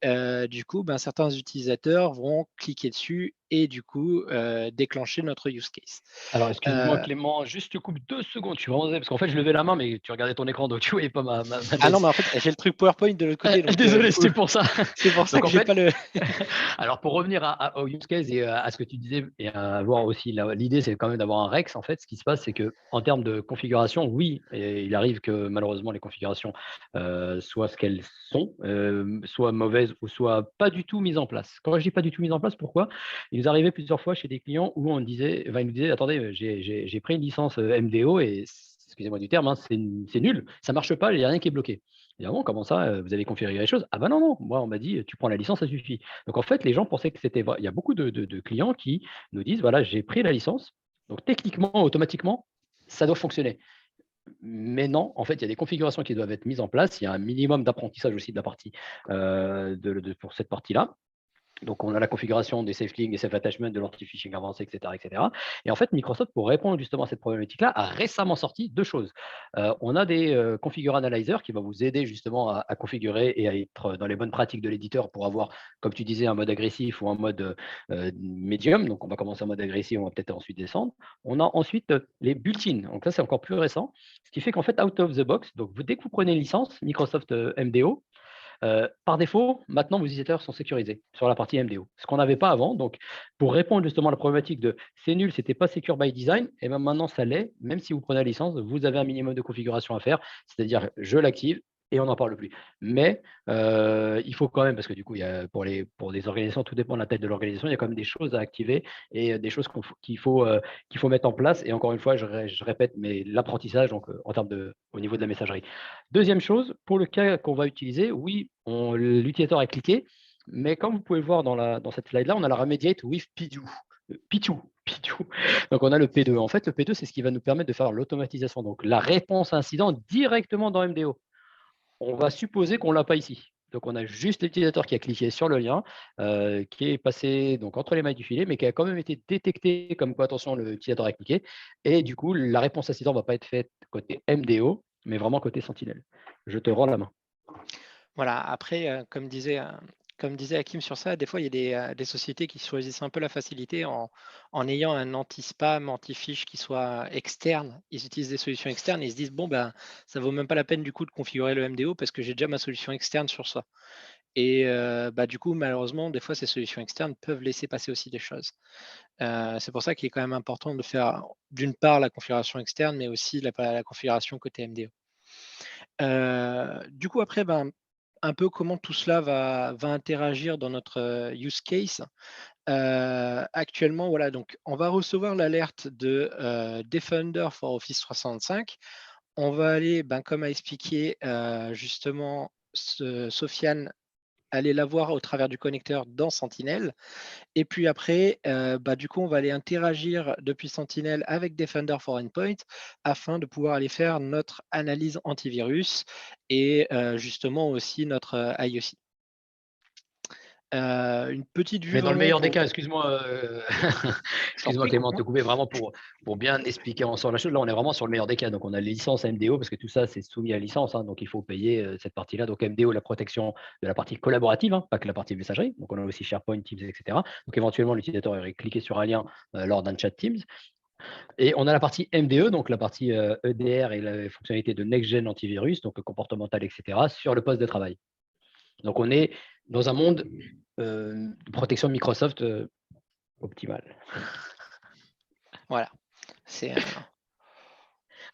du coup, certains utilisateurs vont cliquer dessus et du coup déclencher notre use case. Alors, excuse-moi Clément, juste je te coupe 2 secondes, je suis vraiment désolé parce qu'en fait, je levais la main, mais tu regardais ton écran, donc tu voyais pas ma Ah non, tête. mais en fait, j'ai le truc PowerPoint de l'autre côté, donc Désolé, du coup, c'était pour ça. c'est pour ça Donc que en j'ai fait, pas le. alors pour revenir au use case et à ce que tu disais et à voir aussi l'idée, c'est quand même d'avoir un Rex. En fait, ce qui se passe, c'est qu'en termes de configuration, oui, et il arrive que malheureusement les configurations soient ce qu'elles sont, soit mauvaises ou soit pas du tout mises en place. Quand je dis pas du tout mises en place, pourquoi? Il nous arrivait plusieurs fois chez des clients où on disait, enfin, ils nous disaient, attendez, j'ai pris une licence MDO et excusez-moi du terme, hein, c'est nul, ça marche pas, il n'y a rien qui est bloqué. Et ah bon, comment ça, vous avez configuré les choses? Ah bah non, non, moi on m'a dit, tu prends la licence, ça suffit. Donc en fait, les gens pensaient que c'était vrai. Il y a beaucoup de clients qui nous disent, voilà, j'ai pris la licence, donc techniquement, automatiquement, ça doit fonctionner. Mais non, en fait, il y a des configurations qui doivent être mises en place. Il y a un minimum d'apprentissage aussi de la partie pour cette partie-là. Donc, on a la configuration des safe links, des safe attachments, de l'anti-phishing avancé, etc., etc. Et en fait, Microsoft, pour répondre justement à cette problématique-là, a récemment sorti 2 choses. On a des configure analyzer qui va vous aider justement à configurer et à être dans les bonnes pratiques de l'éditeur pour avoir, comme tu disais, un mode agressif ou un mode medium. Donc, on va commencer en mode agressif, on va peut-être ensuite descendre. On a ensuite les built-in. Donc, ça, c'est encore plus récent. Ce qui fait qu'en fait, out of the box, donc dès que vous prenez une licence Microsoft MDO, par défaut, maintenant, vos utilisateurs sont sécurisés sur la partie MDO, ce qu'on n'avait pas avant. Donc, pour répondre justement à la problématique de c'est nul, c'était pas secure by design, et bien maintenant ça l'est. Même si vous prenez la licence, vous avez un minimum de configuration à faire, c'est-à-dire je l'active et on n'en parle plus. Mais il faut quand même, parce que du coup, il y a, pour des organisations, tout dépend de la taille de l'organisation, il y a quand même des choses à activer et des choses qu'il faut mettre en place. Et encore une fois, je répète, mais l'apprentissage, donc en termes au niveau de la messagerie. Deuxième chose, pour le cas qu'on va utiliser, oui, l'utilisateur a cliqué, mais comme vous pouvez le voir dans cette slide-là, on a la remediate with P2. P2. P2. Donc, on a le P2. En fait, le P2, c'est ce qui va nous permettre de faire l'automatisation, donc la réponse à incident directement dans MDO. On va supposer qu'on ne l'a pas ici. Donc, on a juste l'utilisateur qui a cliqué sur le lien, qui est passé donc, entre les mailles du filet, mais qui a quand même été détecté comme quoi, attention, l'utilisateur a cliqué. Et du coup, la réponse à incident ne va pas être faite côté MDO, mais vraiment côté Sentinelle. Je te rends la main. Voilà, après, comme disait Hakim sur ça, des fois, il y a des sociétés qui choisissent un peu la facilité en ayant un anti-spam, anti-phish qui soit externe. Ils utilisent des solutions externes et ils se disent, bon, ça vaut même pas la peine du coup de configurer le MDO parce que j'ai déjà ma solution externe sur ça. Et du coup, malheureusement, des fois, ces solutions externes peuvent laisser passer aussi des choses. C'est pour ça qu'il est quand même important de faire, d'une part, la configuration externe, mais aussi la configuration côté MDO. Du coup, après, un peu comment tout cela va interagir dans notre use case. Actuellement, voilà, donc on va recevoir l'alerte de Defender for Office 365. On va aller, comme a expliqué justement Sofiane, aller la voir au travers du connecteur dans Sentinel. Et puis après, du coup, on va aller interagir depuis Sentinel avec Defender for Endpoint afin de pouvoir aller faire notre analyse antivirus et justement aussi notre IOC. Une petite vue Mais dans le vraiment meilleur des pour. cas, excuse-moi, excuse-moi Clément de te couper, vraiment pour bien expliquer ensemble la chose. Là, on est vraiment sur le meilleur des cas. Donc, on a les licences MDO parce que tout ça, c'est soumis à licence. Hein, donc, il faut payer cette partie-là. Donc, MDO, la protection de la partie collaborative, hein, pas que la partie messagerie. Donc, on a aussi SharePoint, Teams, etc. Donc, éventuellement, l'utilisateur aurait cliqué sur un lien lors d'un chat Teams. Et on a la partie MDE, donc la partie EDR et la fonctionnalité de Next-Gen antivirus, donc comportemental, etc., sur le poste de travail. Donc, on est dans un monde de protection Microsoft optimale. Voilà. C'est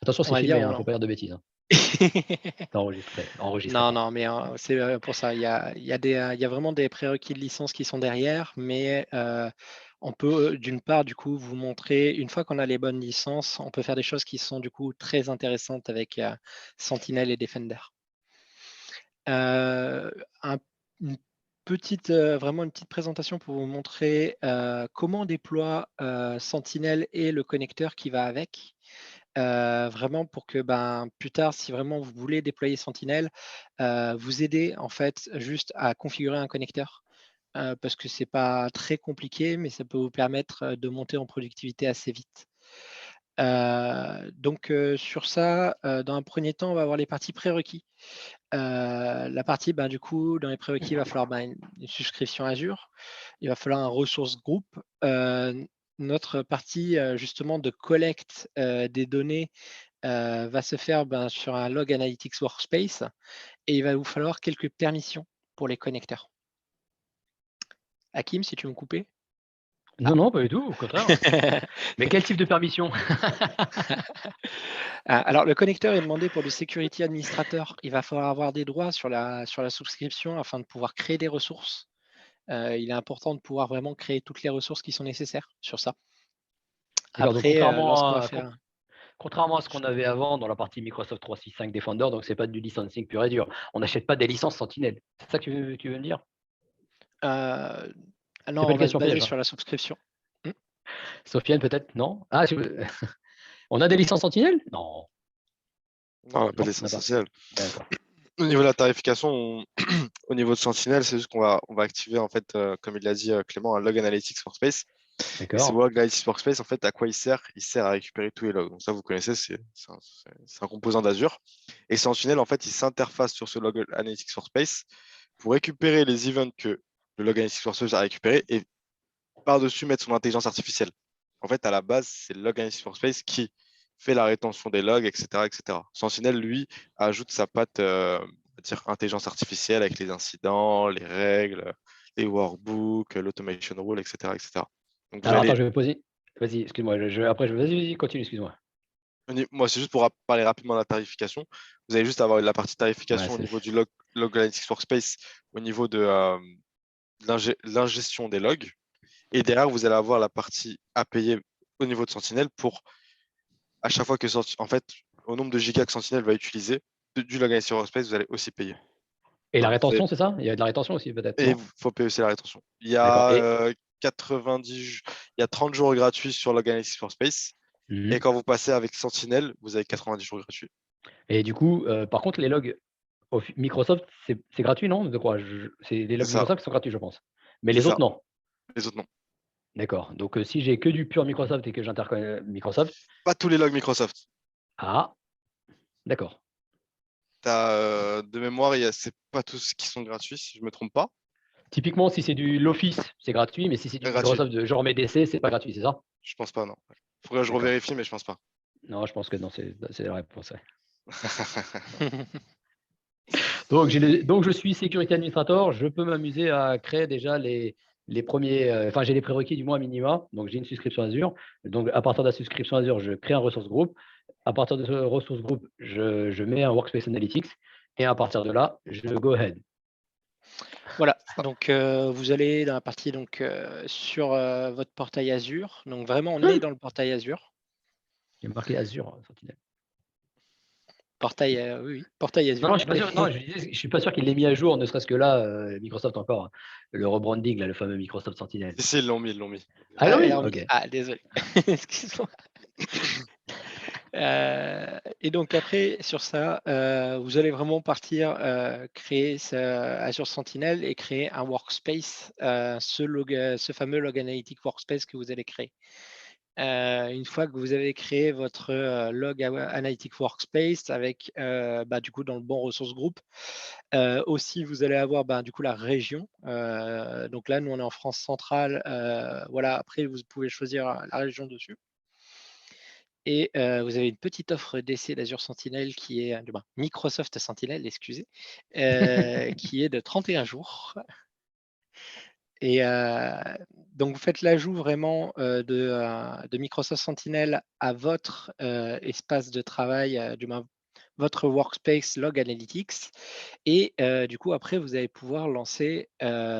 Attention, c'est filmé, il ne faut pas dire de bêtises. Hein. C'est enregistré. Non, mais c'est pour ça. Il y a vraiment des prérequis de licence qui sont derrière, mais On peut, d'une part, du coup, vous montrer, une fois qu'on a les bonnes licences, on peut faire des choses qui sont du coup très intéressantes avec Sentinel et Defender. Une petite, vraiment une petite présentation pour vous montrer comment on déploie Sentinel et le connecteur qui va avec. Vraiment pour que plus tard, si vraiment vous voulez déployer Sentinel, vous aider en fait juste à configurer un connecteur. Parce que c'est pas très compliqué, mais ça peut vous permettre de monter en productivité assez vite. Donc sur ça, dans un premier temps, on va avoir les parties prérequis. La partie, du coup, dans les prérequis, il va falloir une souscription Azure. Il va falloir un ressource group. Notre partie justement de collecte des données va se faire sur un Log Analytics Workspace et il va vous falloir quelques permissions pour les connecteurs. Hakim, si tu veux me couper. Non, non, pas du tout, au contraire. Mais quel type de permission? Alors, le connecteur est demandé pour le Security Administrator. Il va falloir avoir des droits sur la souscription afin de pouvoir créer des ressources. Il est important de pouvoir vraiment créer toutes les ressources qui sont nécessaires sur ça. D'accord, donc Après, lorsqu'on va faire... contrairement à ce qu'on avait avant dans la partie Microsoft 365 Defender, donc c'est pas du licensing pur et dur. On n'achète pas des licences Sentinel. C'est ça que tu veux me dire? non, pas on une va se question baser piège, hein. sur la souscription. Sofiane, peut-être? Non? Ah, on a des licences Sentinel? Non. Non, on n'a pas Non, de on licence n'a pas. essentielle. D'accord. Au niveau de la tarification, au niveau de Sentinel, c'est juste qu'on va activer, en fait, comme il l'a dit Clément, un Log Analytics Workspace. Et ce D'accord. Log Analytics Workspace, en fait, à quoi il sert? Il sert à récupérer tous les logs. Donc ça, vous connaissez, c'est un composant d'Azure. Et Sentinel, en fait, il s'interface sur ce Log Analytics Workspace pour récupérer les events que le Log Analytics Workspace a récupérés et par-dessus mettre son intelligence artificielle. En fait, à la base, c'est le Log Analytics Workspace qui fait la rétention des logs, etc., etc. Sentinel, lui, ajoute sa patte intelligence artificielle avec les incidents, les règles, les workbooks, l'automation rule, etc., etc. Donc vous Alors, allez, attends, je vais poser. Vas-y, excuse-moi. Vas-y, continue, excuse-moi. moi, c'est juste pour parler rapidement de la tarification. Vous allez juste avoir la partie Ouais, tarification au niveau du Log Analytics Workspace, au niveau de l'ingestion des logs. Et derrière, vous allez avoir la partie à payer au niveau de Sentinel pour à chaque fois que, en fait, au nombre de gigas que Sentinel va utiliser du Log Analytics Workspace, vous allez aussi payer. Et la Voilà, rétention, c'est ça? Il y a de la rétention aussi, peut-être, et non? il faut payer aussi la rétention. Il y D'accord. a Et 90, il y a 30 jours gratuits sur Log Analytics Workspace. Et Mhm. quand vous passez avec Sentinel, vous avez 90 jours gratuits. Et du coup, par contre, les logs Microsoft, c'est gratuit, non? De quoi? C'est les C'est logs ça, Microsoft qui sont gratuits, je pense. Mais c'est les ça. autres, non. Les autres, non. D'accord. Donc, si j'ai que du pur Microsoft et que j'interconnecte Microsoft, Pas tous les logs Microsoft. ah, d'accord. De mémoire, c'est pas tous qui sont gratuits, si je ne me trompe pas. Typiquement, si c'est du l'Office, c'est gratuit, mais si c'est du Gratuit. Microsoft de genre mes DC, c'est pas gratuit, c'est ça? Je pense pas, non. Faudrait que je D'accord. revérifie, mais je pense pas. Non, je pense que non, c'est la réponse. Ouais. Donc je suis Security Administrator, je peux m'amuser à créer déjà les premiers, enfin j'ai les prérequis du mois minima, donc j'ai une souscription Azure. Donc à partir de la souscription Azure, je crée un ressource group. À partir de ce ressource group, je mets un Workspace Analytics et à partir de là, je go ahead. Voilà, donc vous allez dans la partie sur votre portail Azure. Donc vraiment, on est dans le portail Azure. Il y a marqué Azure, Sentinel. Portail, oui, portail Non, Azure. non, je suis pas sûr. Non, je suis pas sûr qu'il l'ait mis à jour, ne serait-ce que là, Microsoft encore, le rebranding, là, le fameux Microsoft Sentinel. Si, ils l'ont mis, ils l'ont mis. Ah oui, alors, ok. désolé. Excuse-moi. Et donc après, sur ça, vous allez vraiment partir créer Azure Sentinel et créer un workspace, ce fameux Log Analytic Workspace que vous allez créer. Une fois que vous avez créé votre Log Analytic Workspace avec du coup dans le bon ressource group, aussi vous allez avoir du coup la région. Donc là, nous on est en France centrale. Voilà, après vous pouvez choisir la région dessus. Et vous avez une petite offre d'essai d'Azure Sentinel qui est Microsoft Sentinel, excusez, qui est de 31 jours. Et donc vous faites l'ajout vraiment de Microsoft Sentinel à votre espace de travail, votre workspace Log Analytics. Et du coup, après, vous allez pouvoir lancer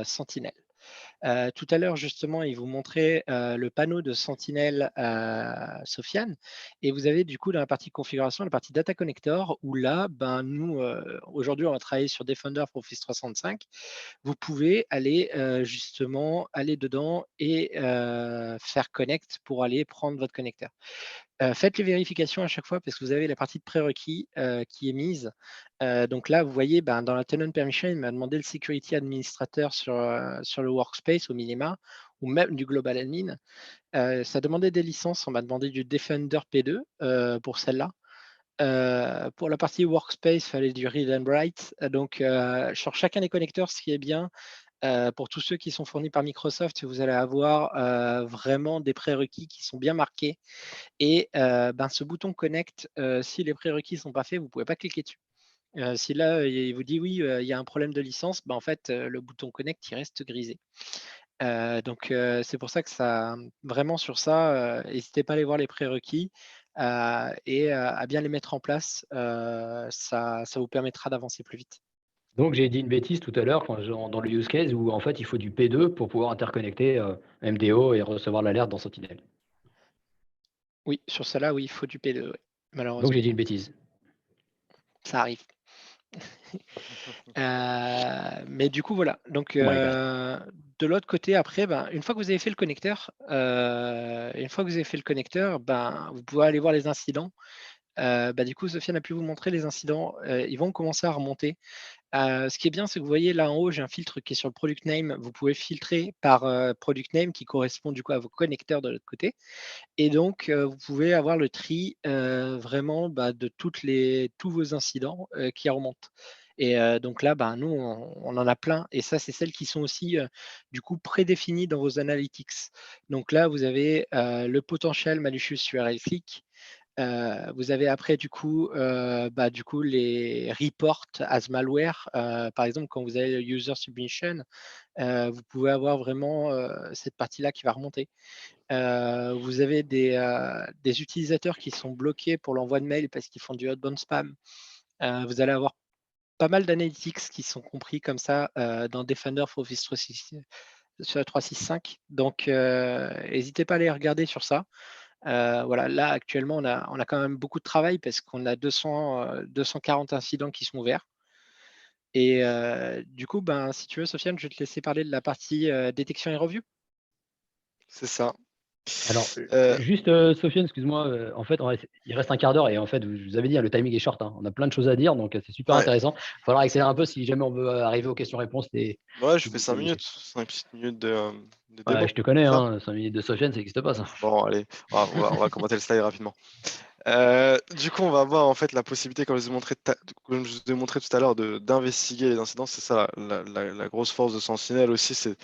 Sentinel. Tout à l'heure, justement, il vous montrait le panneau de Sentinel Sofiane. Et vous avez du coup dans la partie configuration, la partie Data Connector, où là, ben, nous, aujourd'hui, on va travailler sur Defender pour Office 365. Vous pouvez aller justement aller dedans et faire connect pour aller prendre votre connecteur. Faites les vérifications à chaque fois parce que vous avez la partie de prérequis qui est mise. Donc là, vous voyez, ben, dans la tenant permission, il m'a demandé le security administrateur sur le workspace au minima ou même du global admin. Ça demandait des licences, on m'a demandé du Defender P2 pour celle-là. Pour la partie workspace, il fallait du read and write. Donc, sur chacun des connecteurs, ce qui est bien, pour tous ceux qui sont fournis par Microsoft, vous allez avoir vraiment des prérequis qui sont bien marqués. Et ben, ce bouton Connect, si les prérequis ne sont pas faits, vous ne pouvez pas cliquer dessus. Si là, il vous dit oui, il y a un problème de licence, ben, en fait, le bouton Connect, il reste grisé. Donc, c'est pour ça que ça, vraiment sur ça, n'hésitez pas à aller voir les prérequis et à bien les mettre en place. Ça vous permettra d'avancer plus vite. Donc j'ai dit une bêtise tout à l'heure dans le use case où en fait il faut du P2 pour pouvoir interconnecter MDO et recevoir l'alerte dans Sentinel. Oui, sur celle-là, oui, il faut du P2, ouais, Donc malheureusement. j'ai dit une bêtise. Ça arrive. Mais du coup, voilà. Donc, Oh my bad. de l'autre côté, après, ben, une fois que vous avez fait le connecteur, ben, vous pouvez aller voir les incidents. Bah, du coup, Sofiane a pu vous montrer les incidents. Ils vont commencer à remonter. Ce qui est bien, c'est que vous voyez là en haut, j'ai un filtre qui est sur le product name. Vous pouvez filtrer par product name qui correspond du coup à vos connecteurs de l'autre côté. Et donc, vous pouvez avoir le tri vraiment bah, de tous vos incidents qui remontent. Et donc là, bah, nous, on en a plein. Et ça, c'est celles qui sont aussi du coup prédéfinies dans vos analytics. Donc là, vous avez le potential malicious URL click. Vous avez après bah, les reports as malware. Par exemple, quand vous avez le user submission, vous pouvez avoir vraiment cette partie-là qui va remonter. Vous avez des utilisateurs qui sont bloqués pour l'envoi de mails parce qu'ils font du outbound spam. Vous allez avoir pas mal d'analytics qui sont compris comme ça dans Defender for Office 365. Donc, n'hésitez pas à aller regarder sur ça. Voilà, là, actuellement, on a quand même beaucoup de travail parce qu'on a 240 incidents qui sont ouverts. Et du coup, ben, si tu veux, Sofiane, je vais te laisser parler de la partie détection et review. C'est ça. Alors, Euh, juste, Sofiane, excuse-moi, en fait, il reste un quart d'heure et en fait, je vous avais dit, hein, le timing est short, hein. On a plein de choses à dire, donc c'est super ouais, intéressant. Il va falloir accélérer un peu si jamais on veut arriver aux questions-réponses ouais, je du fais groupe 5 communiqué. minutes, 5 petites minutes de Ouais, démo. je te connais, Ça? hein, 5 minutes de Sofiane, ça n'existe pas, ça. Bon, allez, on va commenter le slide rapidement. Du coup, on va avoir en fait la possibilité, comme je comme je vous ai montré tout à l'heure, d'investiguer les incidents. C'est ça la grosse force de Sentinel aussi, c'est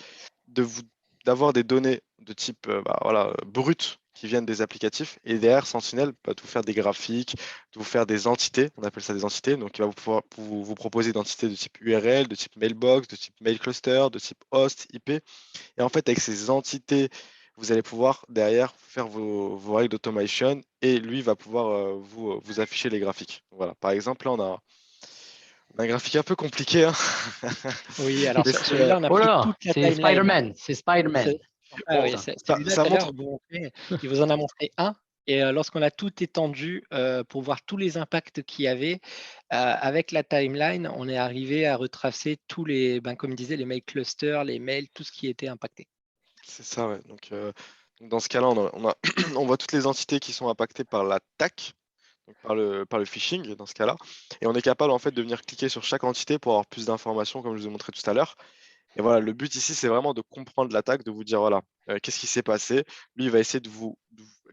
de vous d'avoir des données de type bah, voilà, brut qui viennent des applicatifs et derrière Sentinel va vous faire des graphiques, de vous faire des entités, on appelle ça des entités, donc il va pouvoir vous proposer d'entités de type URL, de type mailbox, de type mail cluster, de type host, IP. Et en fait, avec ces entités, vous allez pouvoir derrière faire vos règles d'automation et lui va pouvoir vous afficher les graphiques. Voilà. Par exemple, là, on a un graphique un peu compliqué, hein. Oui, alors Mais celui-là, on a Oh pris là, toute la c'est timeline, hein. Spider-Man, c'est Spider-Man. Ah Bon, oui, ça. celui-là, ça tout à l'heure, montre. il vous en a montré un. Et lorsqu'on a tout étendu pour voir tous les impacts qu'il y avait, avec la timeline, on est arrivé à retracer tous les, ben, comme il disait, les mail clusters, les mails, tout ce qui était impacté. C'est ça, ouais. Donc, dans ce cas-là, on voit toutes les entités qui sont impactées par l'attaque, donc par le phishing dans ce cas-là. Et on est capable en fait de venir cliquer sur chaque entité pour avoir plus d'informations, comme je vous ai montré tout à l'heure. Et voilà, le but ici, c'est vraiment de comprendre l'attaque, de vous dire, voilà, qu'est-ce qui s'est passé. Lui, il va essayer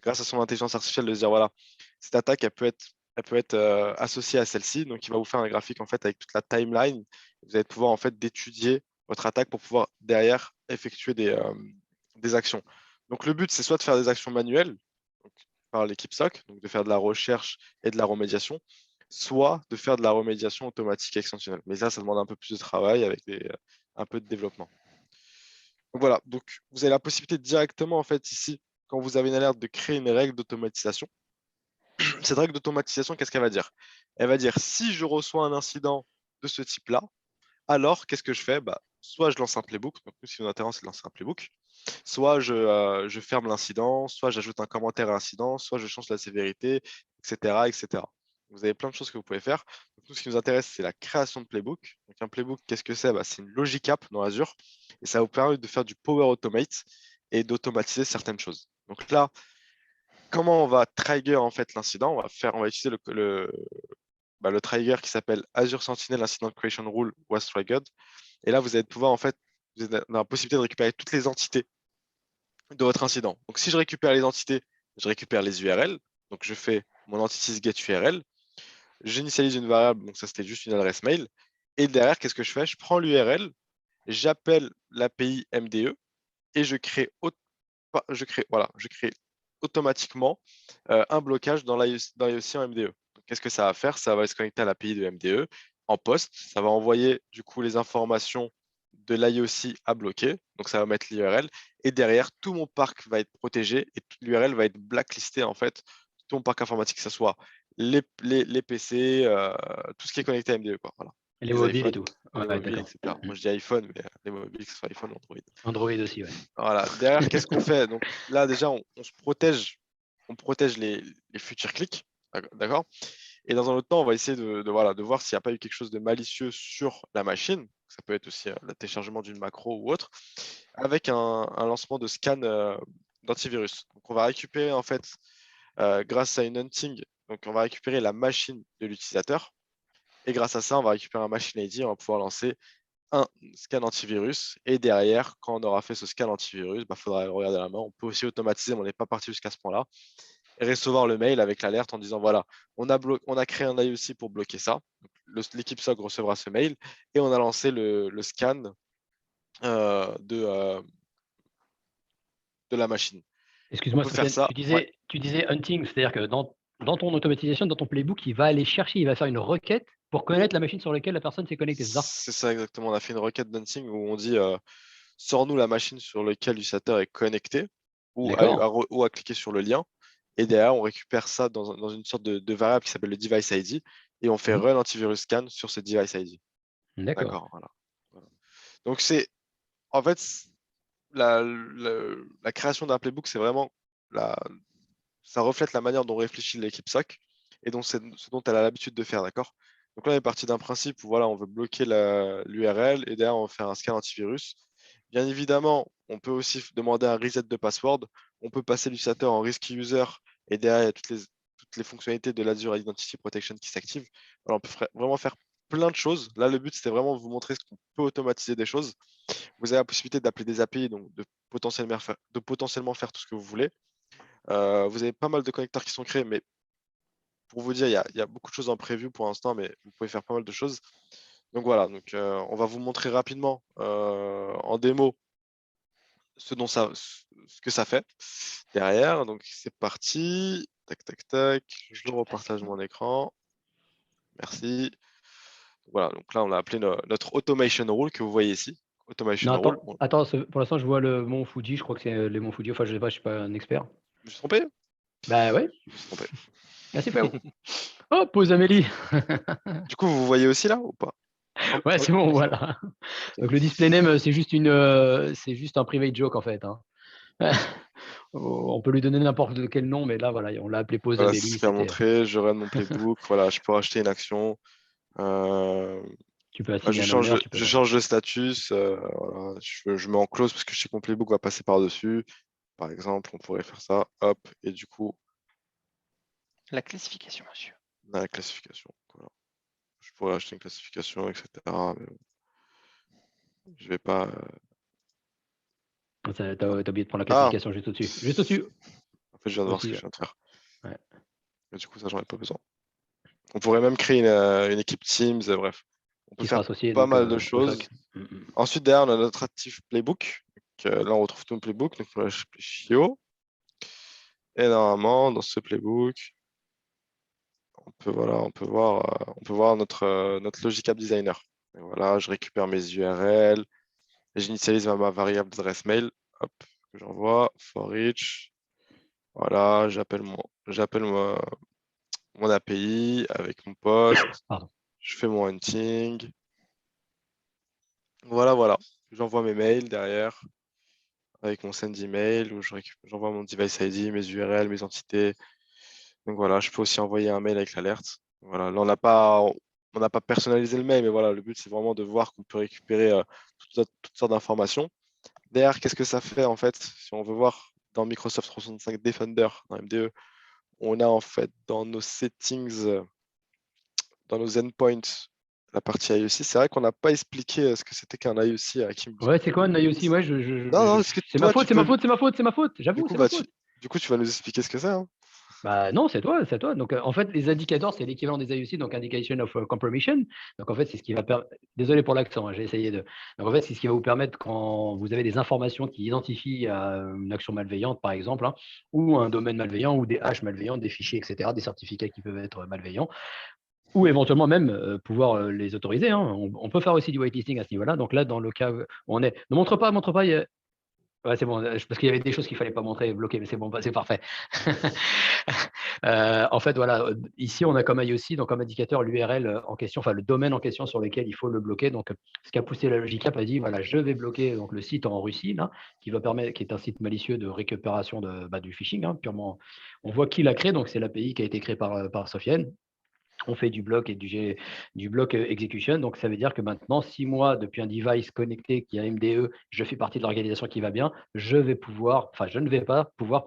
grâce à son intelligence artificielle, de se dire, voilà, cette attaque, elle peut être associée à celle-ci. Donc, il va vous faire un graphique, en fait, avec toute la timeline. Vous allez pouvoir, en fait, d'étudier votre attaque pour pouvoir, derrière, effectuer des actions. Donc, le but, c'est soit de faire des actions manuelles, donc, par l'équipe SOC, donc de faire de la recherche et de la remédiation, soit de faire de la remédiation automatique extensionnelle. Mais ça demande un peu plus de travail avec un peu de développement. Donc voilà, donc vous avez la possibilité directement, en fait, ici, quand vous avez une alerte, de créer une règle d'automatisation. Cette règle d'automatisation, qu'est-ce qu'elle va dire? Elle va dire, si je reçois un incident de ce type-là, alors qu'est-ce que je fais? Bah, soit je lance un playbook, donc nous, ce qui nous intéresse, c'est de lancer un playbook, soit je ferme l'incident, soit j'ajoute un commentaire à l'incident, soit je change la sévérité, etc., etc. Vous avez plein de choses que vous pouvez faire. Donc, nous, ce qui nous intéresse, c'est la création de playbook. Donc, un playbook, qu'est-ce que c'est? C'est une logic app dans Azure et ça vous permet de faire du Power Automate et d'automatiser certaines choses. Donc là, comment on va trigger en fait l'incident? On va utiliser le trigger qui s'appelle Azure Sentinel Incident Creation Rule was triggered. Et là, vous allez pouvoir en fait, vous avez la possibilité de récupérer toutes les entités de votre incident. Donc, si je récupère les entités, je récupère les URL. Donc, je fais mon entities get URL. J'initialise une variable, donc ça c'était juste une adresse mail. Et derrière, qu'est-ce que je fais? Je prends l'URL, j'appelle l'API MDE et je crée automatiquement un blocage dans l'IOC en MDE. Qu'est-ce que ça va faire? Ça va se connecter à l'API de MDE en poste. Ça va envoyer du coup les informations de l'IOC à bloquer. Donc ça va mettre l'URL. Et derrière, tout mon parc va être protégé et l'URL va être blacklisté en fait. Tout mon parc informatique, que ce soit les PC, tout ce qui est connecté à MDE. Quoi. Voilà. Et les mobiles et iPhones, tout. les Ouais, mobiles, d'accord. etc. Moi je dis iPhone, mais les mobiles, que ce soit iPhone ou Android. Android aussi, ouais. Voilà. Derrière, qu'est-ce qu'on fait? Donc là, déjà, on se protège, on protège les futurs clics. D'accord? Et dans un autre temps, on va essayer de voir s'il n'y a pas eu quelque chose de malicieux sur la machine. Ça peut être aussi le téléchargement d'une macro ou autre, avec un lancement de scan d'antivirus. Donc on va récupérer en fait, grâce à une hunting, donc on va récupérer la machine de l'utilisateur. Et grâce à ça, on va récupérer un machine ID, on va pouvoir lancer un scan antivirus. Et derrière, quand on aura fait ce scan antivirus, il faudra le regarder à la main. On peut aussi automatiser, mais on n'est pas parti jusqu'à ce point-là. Et recevoir le mail avec l'alerte en disant voilà, on a créé un IOC pour bloquer ça. L'équipe SOC recevra ce mail et on a lancé le scan euh, de, euh, de la machine. On Excuse-moi, peut faire Sofiane, ça. Ouais, tu disais hunting, c'est-à-dire que dans ton automatisation, dans ton playbook, il va aller chercher, il va faire une requête pour connaître la machine sur laquelle la personne s'est connectée, c'est ça? c'est ça exactement. On a fait une requête d'hunting où on dit sors-nous la machine sur laquelle l'utilisateur est connecté D'accord. ou à cliquer sur le lien. Et derrière, on récupère ça dans une sorte de variable qui s'appelle le device ID et on fait Mhm. run antivirus scan sur ce device ID. D'accord. D'accord, voilà. Donc c'est en fait la création d'un playbook, c'est vraiment ça reflète la manière dont réfléchit l'équipe SOC et ce dont elle a l'habitude de faire, d'accord? Donc là, on est parti d'un principe où voilà, on veut bloquer l'URL et derrière, on va faire un scan antivirus. Bien évidemment, on peut aussi demander un reset de password. On peut passer l'utilisateur en risky user et derrière, il y a toutes les fonctionnalités de l'Azure Identity Protection qui s'activent. Alors, on peut vraiment faire plein de choses. Là, le but, c'était vraiment de vous montrer ce qu'on peut automatiser des choses. Vous avez la possibilité d'appeler des API, donc de potentiellement faire tout ce que vous voulez. Vous avez pas mal de connecteurs qui sont créés, mais pour vous dire, il y a beaucoup de choses en prévu pour l'instant, mais vous pouvez faire pas mal de choses. Donc voilà, on va vous montrer rapidement en démo ce que ça fait derrière. Donc c'est parti. Tac, tac, tac. Je repartage mon écran. Merci. Voilà, donc là, on a appelé notre automation rule que vous voyez ici. Non, Automation rule. attends, pour l'instant, je vois le mont Fuji, je crois que c'est les monts Fuji, enfin, je suis pas un expert. Je me suis trompé? Bah ouais, Je me suis trompé. merci Pao. Oh, pause Amélie. Du coup, vous voyez aussi là ou pas? Ouais, c'est bon, voilà. Donc le display name, c'est juste un private joke en fait, hein. On peut lui donner n'importe quel nom, mais là, voilà, on l'a appelé pause Voilà, c'est ce Amélie, qu'il a c'était. montré. Je run mon playbook. Voilà, je peux racheter une action. Euh, Tu peux je assigner un change, honneur, tu peux. je change de status. Voilà, je mets en close parce que je sais que mon playbook va passer par-dessus. Par exemple, on pourrait faire ça. Hop. Et du coup, La classification, monsieur. on a la classification. Voilà. Je pourrais acheter une classification, etc. Mais bon, je vais pas. T'as oublié de prendre la Ah, classification juste au-dessus. Juste au-dessus. en fait, je viens de voir ce Aussi, que je ouais. viens de faire. Ouais. Mais du coup, ça, j'en ai pas besoin. On pourrait même créer une équipe Teams. Bref, on peut Qui sera faire associé pas donc mal de au choses. SOC. Mm. Ensuite, derrière, on a notre actif playbook. Là, on retrouve tout le playbook. Donc, on va appeler Chio. Et normalement, dans ce playbook, on peut voir notre Logic App Designer. Et voilà, je récupère mes URL, et j'initialise ma variable d'adresse mail, hop, que j'envoie, for each. Voilà, j'appelle mon API avec mon post, Pardon. je fais mon hunting. Voilà. J'envoie mes mails derrière avec mon send email où j'envoie mon device ID, mes URL, mes entités. Donc voilà, je peux aussi envoyer un mail avec l'alerte. Voilà, là, on n'a pas personnalisé le mail, mais voilà, le but, c'est vraiment de voir qu'on peut récupérer toutes sortes d'informations. Derrière, qu'est-ce que ça fait en fait? Si on veut voir dans Microsoft 365 Defender, dans MDE, on a en fait dans nos settings, dans nos endpoints, la partie IEC. C'est vrai qu'on n'a pas expliqué ce que c'était qu'un IEC à Kim. Ouais, c'est quoi un IOC? Ouais, Non, est-ce que c'est ma toi, faute, tu c'est ma peux. faute, c'est ma faute, c'est ma faute. Du J'avoue, coup, c'est ma bah, faute. tu vas nous expliquer ce que c'est, hein. Bah non, c'est toi, c'est toi. Donc en fait, les indicateurs, c'est l'équivalent des IOC, donc Indication of Compromission. Donc en fait, c'est ce qui va permettre. Désolé pour l'accent, hein, j'ai essayé de. Donc en fait, c'est ce qui va vous permettre quand vous avez des informations qui identifient une action malveillante, par exemple, hein, ou un domaine malveillant, ou des hashes malveillants, des fichiers, etc., des certificats qui peuvent être malveillants, ou éventuellement même pouvoir les autoriser, hein. On peut faire aussi du whitelisting à ce niveau-là. Donc là, dans le cas où on est, ne montre pas, montre pas. Ouais, c'est bon, parce qu'il y avait des choses qu'il fallait pas montrer, bloquer, mais c'est bon, c'est parfait. En fait, voilà, ici, on a comme IOC, donc comme indicateur l'URL en question, enfin le domaine en question sur lequel il faut le bloquer. Donc, ce qui a poussé la Logic App a dit, voilà, je vais bloquer donc, le site en Russie, là, qui est un site malicieux de récupération du phishing, hein, purement. On voit qui l'a créé, donc c'est l'API qui a été créée par Sofiane. On fait du bloc et du bloc execution. Donc, ça veut dire que maintenant, si moi, depuis un device connecté qui a MDE, je fais partie de l'organisation qui va bien, je ne vais pas pouvoir,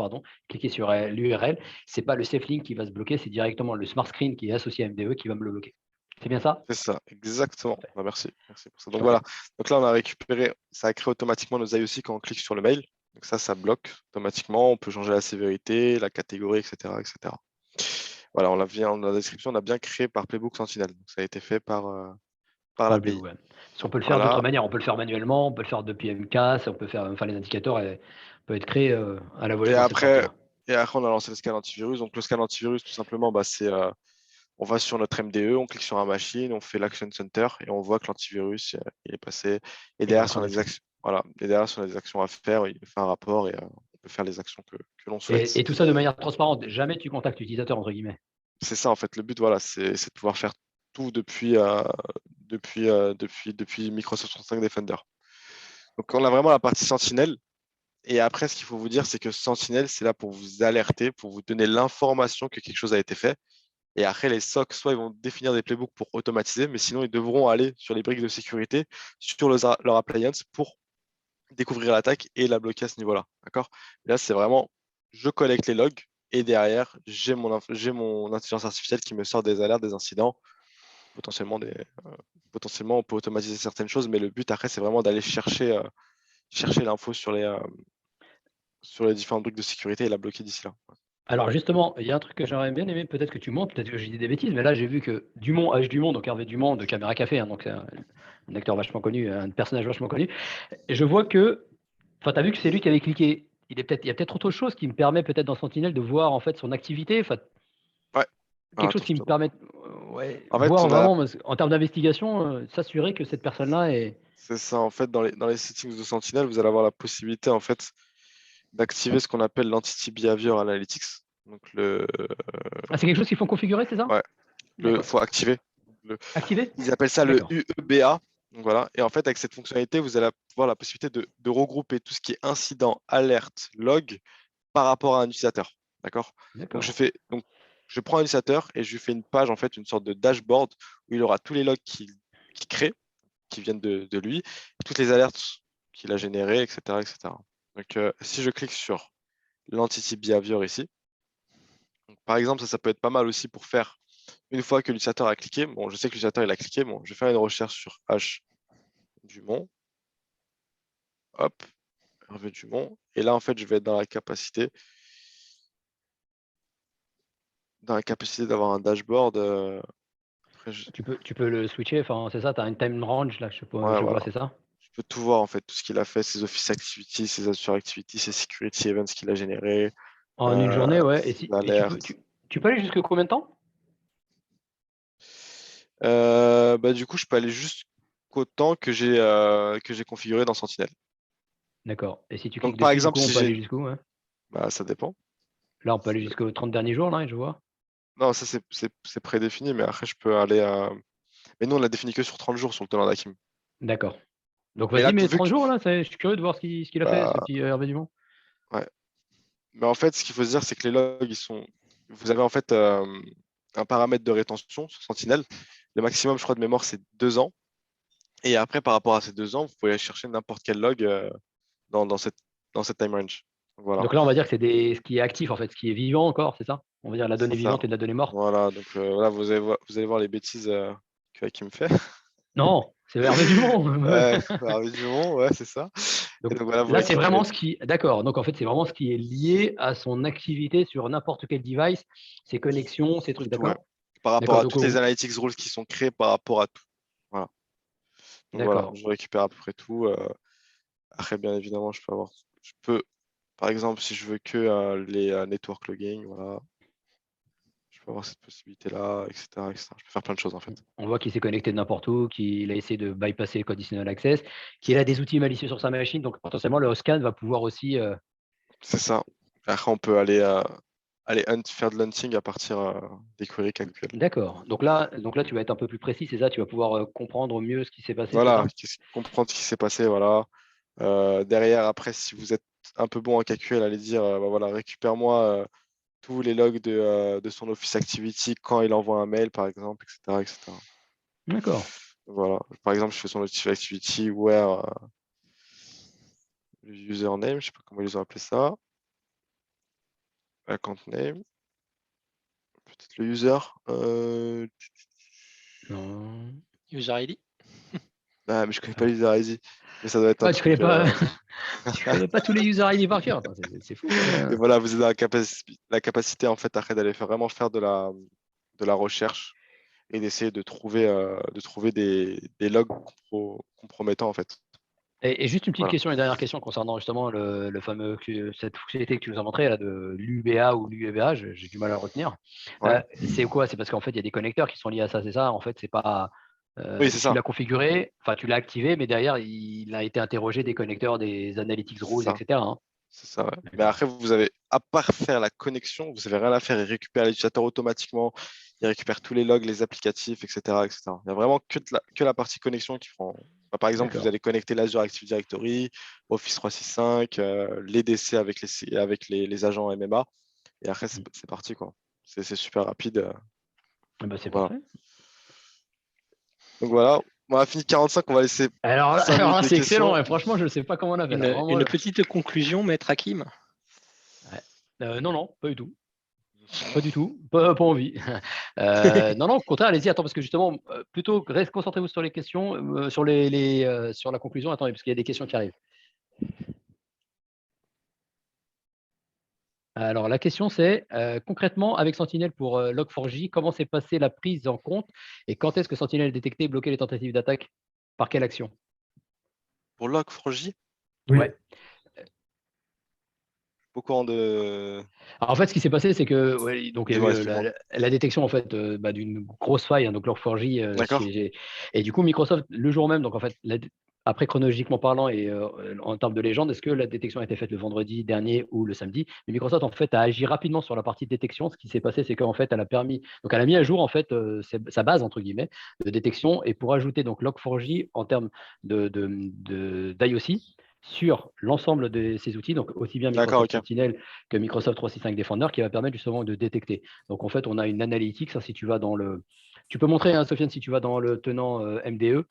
cliquer sur l'URL. Ce n'est pas le safe link qui va se bloquer, c'est directement le smart screen qui est associé à MDE qui va me le bloquer. C'est bien ça? C'est ça, exactement. Bah, merci pour ça. Donc Ok. voilà. Donc là, on a récupéré, ça a créé automatiquement nos IOC quand on clique sur le mail. Donc ça bloque automatiquement. On peut changer la sévérité, la catégorie, etc., etc. Voilà, on l'a bien, dans la description, on a bien créé par Playbook Sentinel. Donc, ça a été fait par Par le Blue, l'API. ouais. Si on peut le faire Voilà. d'autres manières, on peut le faire manuellement, on peut le faire depuis MCAS, on peut faire, enfin, les indicateurs peuvent être créés à la volée Et dans cette après, partie-là. on a lancé le scan antivirus. Donc le scan antivirus, tout simplement, bah, c'est on va sur notre MDE, on clique sur un machine, on fait l'Action Center et on voit que l'antivirus il est passé. Et Il est derrière, en sur train les d'être. actions, voilà. Et derrière, sur les actions à faire, il fait un rapport et on peut faire les actions que l'on souhaite. Et tout ça de manière transparente. Jamais tu contactes l'utilisateur, entre guillemets. C'est ça, en fait. Le but, voilà, c'est de pouvoir faire tout depuis Microsoft 365 Defender. Donc, on a vraiment la partie Sentinel. Et après, ce qu'il faut vous dire, c'est que Sentinel, c'est là pour vous alerter, pour vous donner l'information que quelque chose a été fait. Et après, les SOC, soit ils vont définir des playbooks pour automatiser, mais sinon, ils devront aller sur les briques de sécurité, sur leur appliance pour découvrir l'attaque et la bloquer à ce niveau-là. D'accord? Là, c'est vraiment, je collecte les logs et derrière, j'ai mon intelligence artificielle qui me sort des alertes, des incidents. Potentiellement, on peut automatiser certaines choses, mais le but après, c'est vraiment d'aller chercher l'info sur les différentes briques de sécurité et la bloquer d'ici là. Alors justement, il y a un truc que j'aurais bien aimé, peut-être que tu montes, peut-être que j'ai dit des bêtises, mais là j'ai vu que Dumont, H. Dumont, donc Hervé Dumont de Caméra Café, hein, donc c'est un acteur vachement connu, un personnage vachement connu. Et je vois que, enfin, tu as vu que c'est lui qui avait cliqué. Il y a peut-être autre chose qui me permet peut-être dans Sentinel de voir en fait son activité, enfin, Ouais, quelque voilà, chose tout qui me simplement. permet, ouais, En fait, voir vraiment en termes d'investigation, s'assurer que cette personne-là est. c'est ça. En fait, dans les settings de Sentinel, vous allez avoir la possibilité en fait d'activer ce qu'on appelle l'Entity Behavior Analytics. Donc Ah, c'est quelque chose qu'il faut configurer, c'est ça? ouais, D'accord. faut activer. Le- Activé? Ils appellent ça le D'accord. UEBA. Donc voilà. Et en fait, avec cette fonctionnalité, vous allez avoir la possibilité de regrouper tout ce qui est incident, alerte, log par rapport à un utilisateur. D'accord? Donc D'accord. je prends un utilisateur et je lui fais une page, en fait, une sorte de dashboard où il aura tous les logs qu'il crée, qui viennent de lui, toutes les alertes qu'il a générées, etc., etc. Donc si je clique sur l'entity behavior ici, donc, par exemple, ça peut être pas mal aussi pour faire une fois que l'utilisateur a cliqué. Bon, je sais que l'utilisateur il a cliqué. Bon, je vais faire une recherche sur H Dumont. Hop, Hervé Dumont. Et là, en fait, je vais être dans la capacité d'avoir un dashboard. Après, Tu peux le switcher, enfin, c'est ça, tu as une time range, là, ouais, je voilà. vois, c'est ça? Je peux tout voir en fait, tout ce qu'il a fait, ses Office Activities, ses Azure Activities, ses Security Events qu'il a générés, En une journée, ouais. ses Et alertes. tu peux aller jusque combien de temps? Bah, du coup, je peux aller jusqu'au temps que j'ai configuré dans Sentinel. D'accord. Et si tu Donc, cliques par dessus, du exemple, coup, on si peut aller j'ai. jusqu'où, hein? Bah, ça dépend. Là, on peut aller jusqu'aux 30 derniers jours, là, je vois. Non, ça, c'est prédéfini, mais après, je peux aller à. Mais nous, on l'a défini que sur 30 jours sur le tenant d'Hakim. D'accord. Donc Mais là, vas-y, mais vu 30 que, jours là, je suis curieux de voir ce qu'il a fait, ce bah, petit Hervé Dumont. ouais. Mais en fait, ce qu'il faut se dire, c'est que les logs, vous avez en fait un paramètre de rétention sur Sentinel. Le maximum, je crois, de mémoire, c'est 2 ans. Et après, par rapport à ces 2 ans, vous pouvez aller chercher n'importe quel log dans, dans cette, dans cette time range. Donc, voilà, Donc là, on va dire que c'est ce qui est actif en fait, ce qui est vivant encore, c'est ça? On va dire la c'est donnée ça. vivante et de la donnée morte. Voilà, donc voilà, vous allez voir les bêtises que Hakim me fait. Non, c'est Hervé Dumont. Harvey Dumont, ouais, c'est ça. Et Donc donc voilà, vous là, c'est vraiment récupérez. ce qui. D'accord. Donc en fait, c'est vraiment ce qui est lié à son activité sur n'importe quel device, ses connexions, ces trucs. Ouais. D'accord. Par rapport D'accord. à Donc toutes les analytics rules qui sont créées par rapport à tout. Voilà. Donc voilà, d'accord. je récupère à peu près tout. Après, bien évidemment, je peux, par exemple, si je veux que les network logging, voilà, je peux avoir cette possibilité-là, etc., etc. Je peux faire plein de choses en fait. On voit qu'il s'est connecté de n'importe où, qu'il a essayé de bypasser le conditional access, qu'il a des outils malicieux sur sa machine. Donc potentiellement, le scan va pouvoir aussi. C'est ça. Après, on peut aller faire de l'hunting à partir des queries actuelles. D'accord. Donc là, tu vas être un peu plus précis, c'est ça? Tu vas pouvoir comprendre mieux ce qui s'est passé, c'est Voilà, ça? comprendre ce qui s'est passé, voilà. Derrière, après, si vous êtes un peu bon en KQL, allez dire, bah voilà, récupère-moi tous les logs de son Office Activity quand il envoie un mail, par exemple, etc., etc. D'accord. Voilà. Par exemple, je fais son Office Activity where le username, je sais pas comment ils ont appelé ça, account name, peut-être le user. Non. User ID. Ah, mais je connais pas l'user ID, mais ça doit être un Ah, tu connais truc. pas, tu connais pas tous les user ID par cœur. Attends, c'est fou. Et voilà, vous avez la capacité en fait après d'aller vraiment faire de la recherche et d'essayer de trouver des logs compromettants en fait. Et juste une petite Voilà. question, une dernière question concernant justement le fameux, cette fonctionnalité que tu nous as montré là, de l'UBA ou l'UEBA, j'ai du mal à le retenir. Ouais. C'est quoi? C'est parce qu'en fait, il y a des connecteurs qui sont liés à ça, c'est ça? En fait, c'est pas. Oui, c'est Tu ça. l'as configuré, enfin, tu l'as activé, mais derrière, il a été interrogé des connecteurs, des analytics C'est rules, ça. etc. Hein. C'est ça, ouais. Mais D'accord. après, vous avez, à part faire la connexion, vous n'avez rien à faire. Il récupère l'utilisateur automatiquement, il récupère tous les logs, les applicatifs, etc., etc. Il n'y a vraiment que la partie connexion qui prend. Bah, par exemple, vous D'accord. allez connecter l'Azure Active Directory, Office 365, les DC avec les agents MMA. Et après, c'est parti, quoi. C'est super rapide. Eh ben, c'est Voilà. parfait. Donc voilà, on a fini 45, on va laisser Alors là, 5 minutes de c'est excellent. questions. Et franchement, je ne sais pas comment on a fait là. Vraiment, Une petite conclusion, maître Hakim. ouais. Non, non, pas du tout. Pas du tout, pas envie. Non, non, au contraire, allez-y, attends, parce que justement, plutôt, concentrez-vous sur les questions, sur la conclusion. Attendez, parce qu'il y a des questions qui arrivent. Alors, la question, c'est concrètement, avec Sentinel pour Log4j, comment s'est passée la prise en compte et quand est-ce que Sentinel a détecté et bloqué les tentatives d'attaque? Par quelle action? Pour Log4j, Oui. Ouais. au courant de. Alors, en fait, ce qui s'est passé, c'est que ouais, donc il y a Dis-moi, eu explique-moi. la détection en fait d'une grosse faille, hein, donc Log4j D'accord? et du coup Microsoft le jour même, donc en fait après chronologiquement parlant et en termes de légende, est-ce que la détection a été faite le vendredi dernier ou le samedi? Mais Microsoft en fait a agi rapidement sur la partie de détection. Ce qui s'est passé, c'est qu'en fait elle a mis à jour en fait sa base entre guillemets de détection et pour ajouter donc Log4j en termes d'IOC sur l'ensemble de ces outils, donc aussi bien D'accord, Microsoft ok. Sentinel que Microsoft 365 Defender, qui va permettre justement de détecter. Donc en fait, on a une analytics, hein, si tu vas dans le. Tu peux montrer, hein, Sofiane, si tu vas dans le tenant MDE.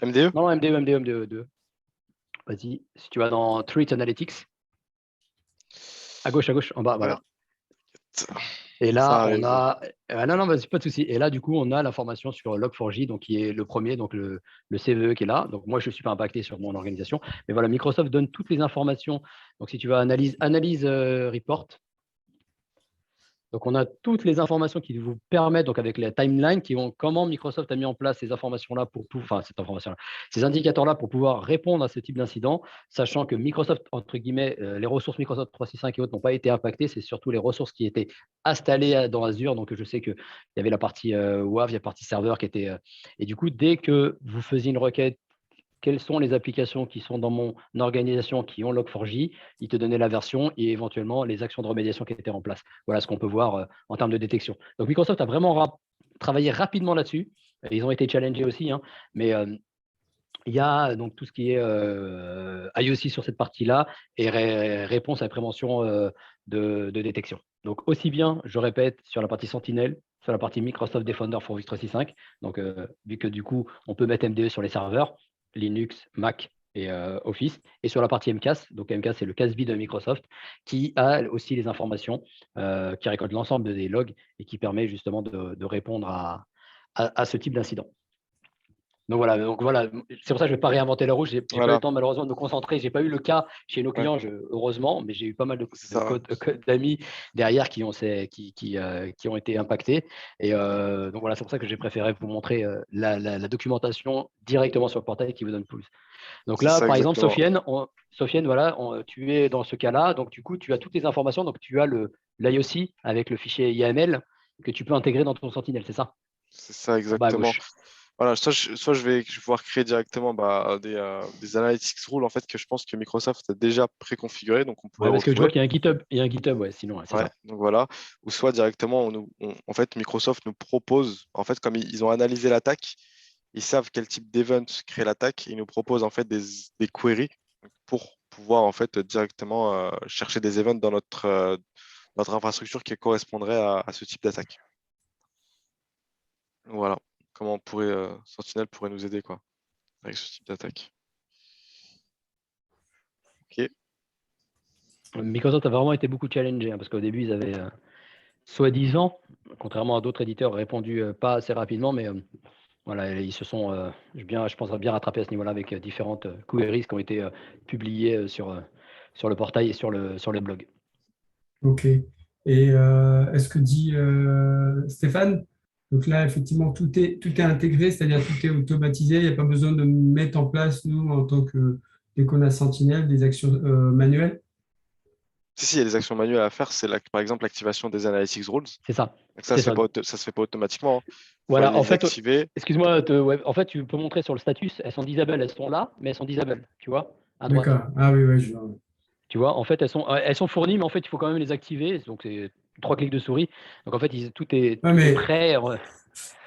MDE? Non, non, MDE. Vas-y, si tu vas dans Threat Analytics, à gauche, en bas, Ouais, voilà. Et ça là, on arrive. a. Non, non, vas-y, pas de souci. Et là, du coup, on a l'information sur Log4j, donc qui est le premier, donc le CVE qui est là. Donc moi, je ne suis pas impacté sur mon organisation. Mais voilà, Microsoft donne toutes les informations. Donc si tu vas analyse report, donc, on a toutes les informations qui vous permettent, donc avec la timeline, comment Microsoft a mis en place ces informations-là ces indicateurs-là pour pouvoir répondre à ce type d'incident, sachant que Microsoft, entre guillemets, les ressources Microsoft 365 et autres n'ont pas été impactées, c'est surtout les ressources qui étaient installées dans Azure. Donc, je sais qu'il y avait la partie WAF, il y a la partie serveur qui était. Et du coup, dès que vous faisiez une requête, quelles sont les applications qui sont dans mon organisation qui ont Log4j, il te donnait la version et éventuellement les actions de remédiation qui étaient en place. Voilà ce qu'on peut voir en termes de détection. Donc Microsoft a vraiment travaillé rapidement là-dessus. Ils ont été challengés aussi, hein, mais il y a donc tout ce qui est IOC sur cette partie-là et réponse à la prévention de détection. Donc aussi bien, je répète, sur la partie Sentinel, sur la partie Microsoft Defender for Office 365. Donc vu que du coup, on peut mettre MDE sur les serveurs, Linux, Mac et Office. Et sur la partie MCAS, donc MCAS, c'est le CASB de Microsoft, qui a aussi les informations, qui récolte l'ensemble des logs et qui permet justement de répondre à ce type d'incident. Donc voilà, c'est pour ça que je ne vais pas réinventer la roue. Je n'ai pas eu Voilà, le temps malheureusement de me concentrer. Je n'ai pas eu le cas chez nos ouais, clients, heureusement, mais j'ai eu pas mal c'est ça. d'amis derrière qui ont été impactés. Et donc voilà, c'est pour ça que j'ai préféré vous montrer la documentation directement sur le portail qui vous donne plus. Donc C'est là, ça par exemple, exactement. Sofiane, voilà, tu es dans ce cas-là. Donc du coup, tu as toutes les informations. Donc tu as l'IOC avec le fichier YAML que tu peux intégrer dans ton Sentinel, c'est ça? C'est ça En bas à exactement. gauche. Voilà, soit je vais pouvoir créer directement des analytics rules en fait que je pense que Microsoft a déjà préconfiguré, donc on pourrait Ouais, parce que je vois retrouver. qu'il y a un GitHub. Il y a un GitHub, ouais, sinon, ouais, c'est Ouais, ça. donc voilà. Ou soit directement, en fait, Microsoft nous propose, en fait, comme ils ont analysé l'attaque, ils savent quel type d'event crée l'attaque, ils nous proposent en fait des queries pour pouvoir en fait directement chercher des events dans notre infrastructure qui correspondrait à ce type d'attaque. Voilà. Comment Sentinel pourrait nous aider quoi, avec ce type d'attaque. Ok. Microsoft a vraiment été beaucoup challengé, hein, parce qu'au début, ils avaient, soi-disant, contrairement à d'autres éditeurs, répondu pas assez rapidement, mais voilà, ils se sont, je pense, bien rattrapés à ce niveau-là avec différentes queries qui ont été publiées sur le portail et sur le blog. Ok. Et est-ce que dit Stéphane, donc là, effectivement, tout est intégré, c'est-à-dire tout est automatisé, il n'y a pas besoin de mettre en place, nous, en tant que dès qu'on a Sentinel, des actions manuelles. Si, il y a des actions manuelles à faire, c'est par exemple l'activation des analytics rules. C'est ça. Donc ça C'est se fait ça. pas, ça se fait pas automatiquement. Il faut Voilà, aller en les fait, activer. excuse-moi, ouais, en fait, tu peux montrer sur le status, elles sont disable, elles sont là, mais elles sont disable, tu vois, à droite. D'accord. Ah oui, oui, je vois. Tu vois, en fait, elles sont fournies, mais en fait, il faut quand même les activer. Donc, c'est 3 clics de souris. Donc, en fait, Ouais, tout est mais prêt.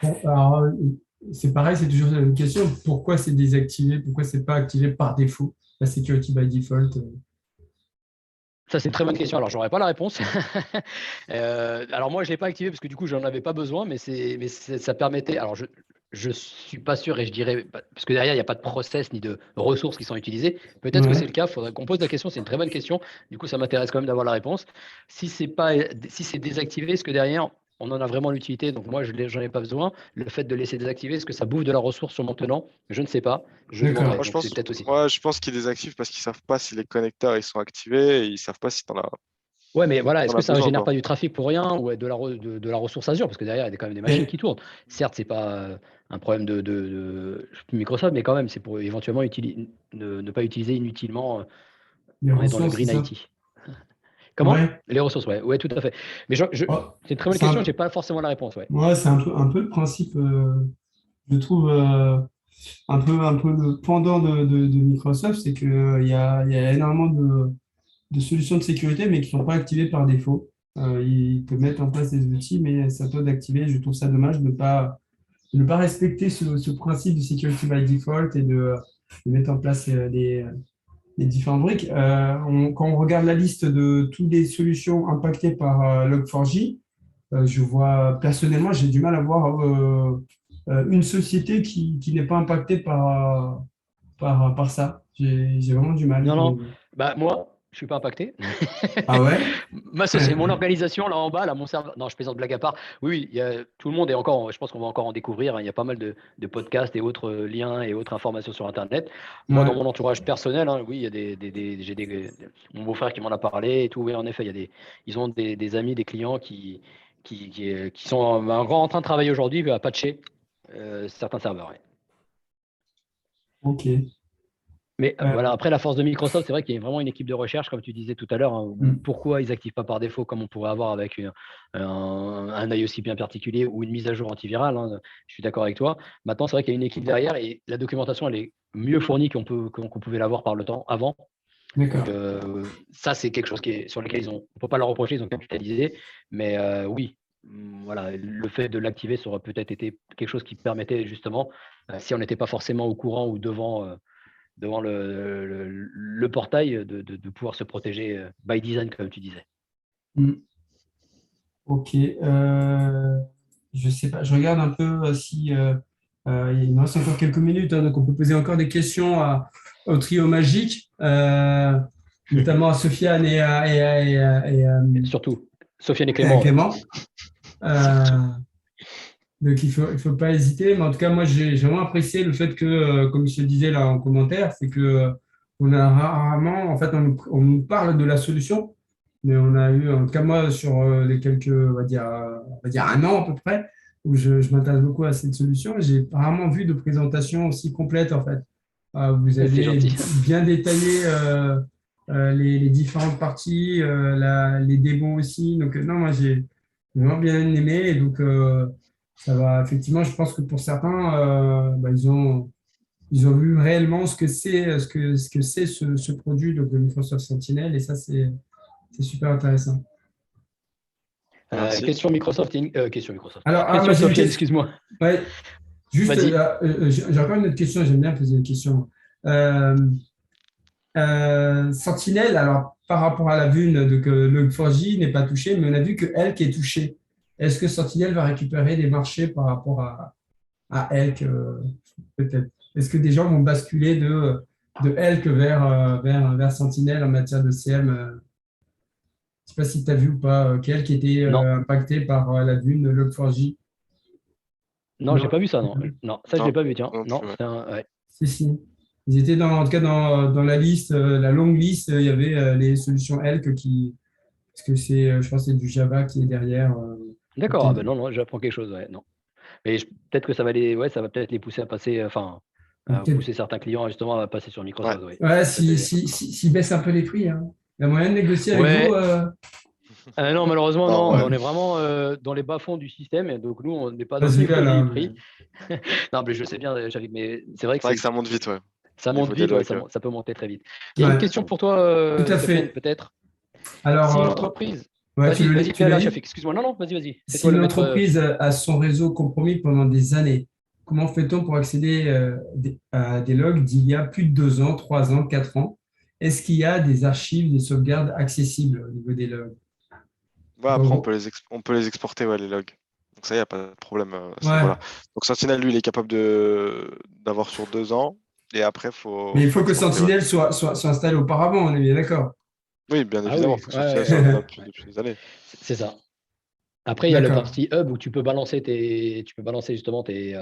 bon, alors, c'est pareil, c'est toujours une question. Pourquoi c'est désactivé? Pourquoi c'est pas activé par défaut? La security by default. Ça, c'est une très bonne question. Alors, j'aurais pas la réponse. Alors, moi, je l'ai pas activé parce que du coup, j'en avais pas besoin, ça permettait. Alors, je suis pas sûr et je dirais parce que derrière, il n'y a pas de process ni de ressources qui sont utilisées. Peut-être que c'est Ouais. le cas. Il faudrait qu'on pose la question. C'est une très bonne question. Du coup, ça m'intéresse quand même d'avoir la réponse. Si c'est désactivé, est-ce que derrière, on en a vraiment l'utilité? Donc, moi, j'en ai pas besoin. Le fait de laisser désactiver, est-ce que ça bouffe de la ressource sur mon tenant? Je ne sais pas. Je demanderai. Moi, D'accord. je Donc, c'est pense, peut-être aussi. ouais, je pense qu'ils désactivent parce qu'ils savent pas si les connecteurs ils sont activés et ils savent pas si Ouais, mais voilà, est-ce t'en que as ça ne besoin, génère quoi. pas du trafic pour rien ou de la ressource Azure? Parce que derrière, il y a quand même des machines Et, qui tournent. Certes, c'est pas un problème de Microsoft, mais quand même, c'est pour éventuellement ne pas utiliser inutilement. les On est dans le ressources, c'est green ça? IT. Comment? Ouais. Les ressources, ouais, ouais, tout à fait. Mais Oh, c'est une très bonne c'est question, je un, n'ai pas forcément la réponse, ouais. ouais, c'est un peu le principe, je trouve, un peu le pendant de Microsoft, c'est qu'il y a énormément de solutions de sécurité, mais qui ne sont pas activées par défaut. Ils te mettent en place des outils, mais c'est à toi d'activer. Je trouve ça dommage de ne pas respecter ce principe de security by default et de mettre en place les différentes briques. Quand on regarde la liste de toutes les solutions impactées par Log4j, je vois personnellement, j'ai du mal à voir une société qui n'est pas impactée par ça. J'ai vraiment du mal. Non, non, bah moi, je suis pas impacté. Ah ouais? Mon organisation là en bas, là, mon serveur. Non, je plaisante, blague à part. Oui, oui, tout le monde est encore. Je pense qu'on va encore en découvrir, hein. Il y a pas mal de podcasts et autres liens et autres informations sur Internet. Moi, dans Ouais. mon entourage personnel, hein, oui, il y a mon beau-frère qui m'en a parlé et tout. Oui, en effet, ils ont des amis, des clients qui sont encore en train de travailler aujourd'hui à patcher certains serveurs. Ouais. Ok. Mais voilà, Euh, après la force de Microsoft, c'est vrai qu'il y a vraiment une équipe de recherche, comme tu disais tout à l'heure, hein. hmm. Pourquoi ils n'activent pas par défaut, comme on pourrait avoir avec un IOC bien particulier ou une mise à jour antivirale, hein. Je suis d'accord avec toi. Maintenant, c'est vrai qu'il y a une équipe derrière et la documentation, elle est mieux fournie qu'on pouvait l'avoir par le temps avant. Donc D'accord. ça, c'est quelque chose sur lequel on ne peut pas leur reprocher, ils ont capitalisé. Mais oui, voilà, le fait de l'activer, ça aurait peut-être été quelque chose qui permettait justement, si on n'était pas forcément au courant ou devant le portail, de pouvoir se protéger by design, comme tu disais. Mm. Ok. Je sais pas, je regarde un peu si il nous reste encore quelques minutes, hein, donc on peut poser encore des questions au trio magique, notamment à Sofiane Et surtout, Sofiane et et à Clément. Clément. Euh, donc il faut pas hésiter. Mais en tout cas, moi j'ai vraiment apprécié le fait que, comme je te disais là en commentaire, c'est que on a rarement, en fait, on nous parle de la solution, mais on a eu, en tout cas moi, sur les quelques, on va dire un an à peu près, où je m'intéresse beaucoup à cette solution, j'ai rarement vu de présentation aussi complète en fait. Vous C'est avez gentil. bien détaillé les différentes parties, les débons aussi. Donc non, moi j'ai vraiment bien aimé. Et donc ça va, effectivement, je pense que pour certains, ils ont vu réellement ce que c'est ce produit donc, de Microsoft Sentinel, et ça, c'est super intéressant. Merci. Question Microsoft. Question Microsoft. Alors, moi, Question j'ai une Sofiane, question. excuse-moi. Ouais, juste, Vas-y. j'ai encore une autre question, j'aime bien poser une question. Euh, Sentinelle, alors par rapport à la vue de que Log4j n'est pas touché, mais on a vu que Elk est touché. Est-ce que Sentinelle va récupérer des marchés par rapport à Elk peut-être? Est-ce que des gens vont basculer de Elk vers Sentinelle en matière de CM? Je ne sais pas si tu as vu ou pas, qu'Elk était Non, impacté par la vue de Log4j. non, j'ai Non, pas vu ça, t'as non. pas vu. Non, ça, je Non, l'ai pas vu, tiens. non Non, plus, ouais. ouais. Si, si. Ils étaient en tout cas dans la liste, la longue liste, il y avait les solutions Elk parce que je pense que c'est du Java qui est derrière. D'accord, ah Peut-être. ben non, j'apprends quelque chose, ouais, non. Mais peut-être que ça va peut-être les pousser à passer, Peut-être. pousser certains clients justement à passer sur Ouais. Microsoft, oui. Ouais, Peut-être s'ils baissent un peu les prix, hein. Il y a moyen de négocier avec vous. Ouais, non, malheureusement, Non, non, ouais. on est vraiment dans les bas-fonds du système, et donc nous, on n'est pas Pas dans les légal, premiers hein, prix. Non, mais je sais bien, mais c'est vrai que C'est vrai que ça monte vite, ouais. ça Au monte niveau des vite, ouais, logs. ça peut monter très vite. Il y a une ouais, question pour toi, tout à Sofiane, fait. peut-être. Alors, Si une entreprise. ouais, Vas-y, tu fais l'as la dit. Shafik, excuse-moi. Non, non, vas-y. C'est Si toi le une maître. entreprise a son réseau compromis pendant des années, comment fait-on pour accéder à des logs d'il y a plus de 2 ans, 3 ans, 4 ans? Est-ce qu'il y a des archives, des sauvegardes accessibles au niveau des logs? Ouais, En après, gros. on peut les exporter, ouais, les logs. Donc ça, il n'y a pas de problème à ce Ouais, niveau-là. Donc Sentinel, lui, il est capable d'avoir sur 2 ans. Et après, mais il faut faut que exporter, ouais. Sentinel soit installé auparavant, on est bien d'accord. Oui, bien Ah évidemment, il oui, faut que ouais, Sentinel ouais. soit là depuis des années. C'est ça. Après, il y a le D'accord. parti hub où tu peux balancer justement tes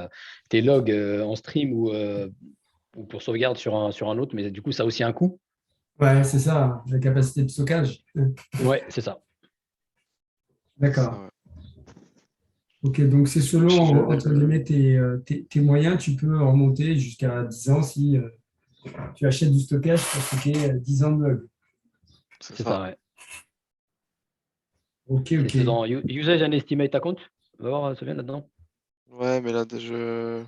logs en stream ou pour sauvegarde sur un autre, mais du coup, ça a aussi un coût. Ouais, c'est ça, la capacité de stockage. Ouais, c'est ça. C'est ça, D'accord. ouais. Ok, donc c'est Si selon, jamais entre guillemets, tes moyens, tu peux remonter jusqu'à 10 ans si tu achètes du stockage pour stocker 10 ans de log. c'est C'est ça. ça, ouais. Ok, ok. C'est dans Usage and Estimate Account. On va voir, Sofiane, là-dedans. Ouais, mais là, tu veux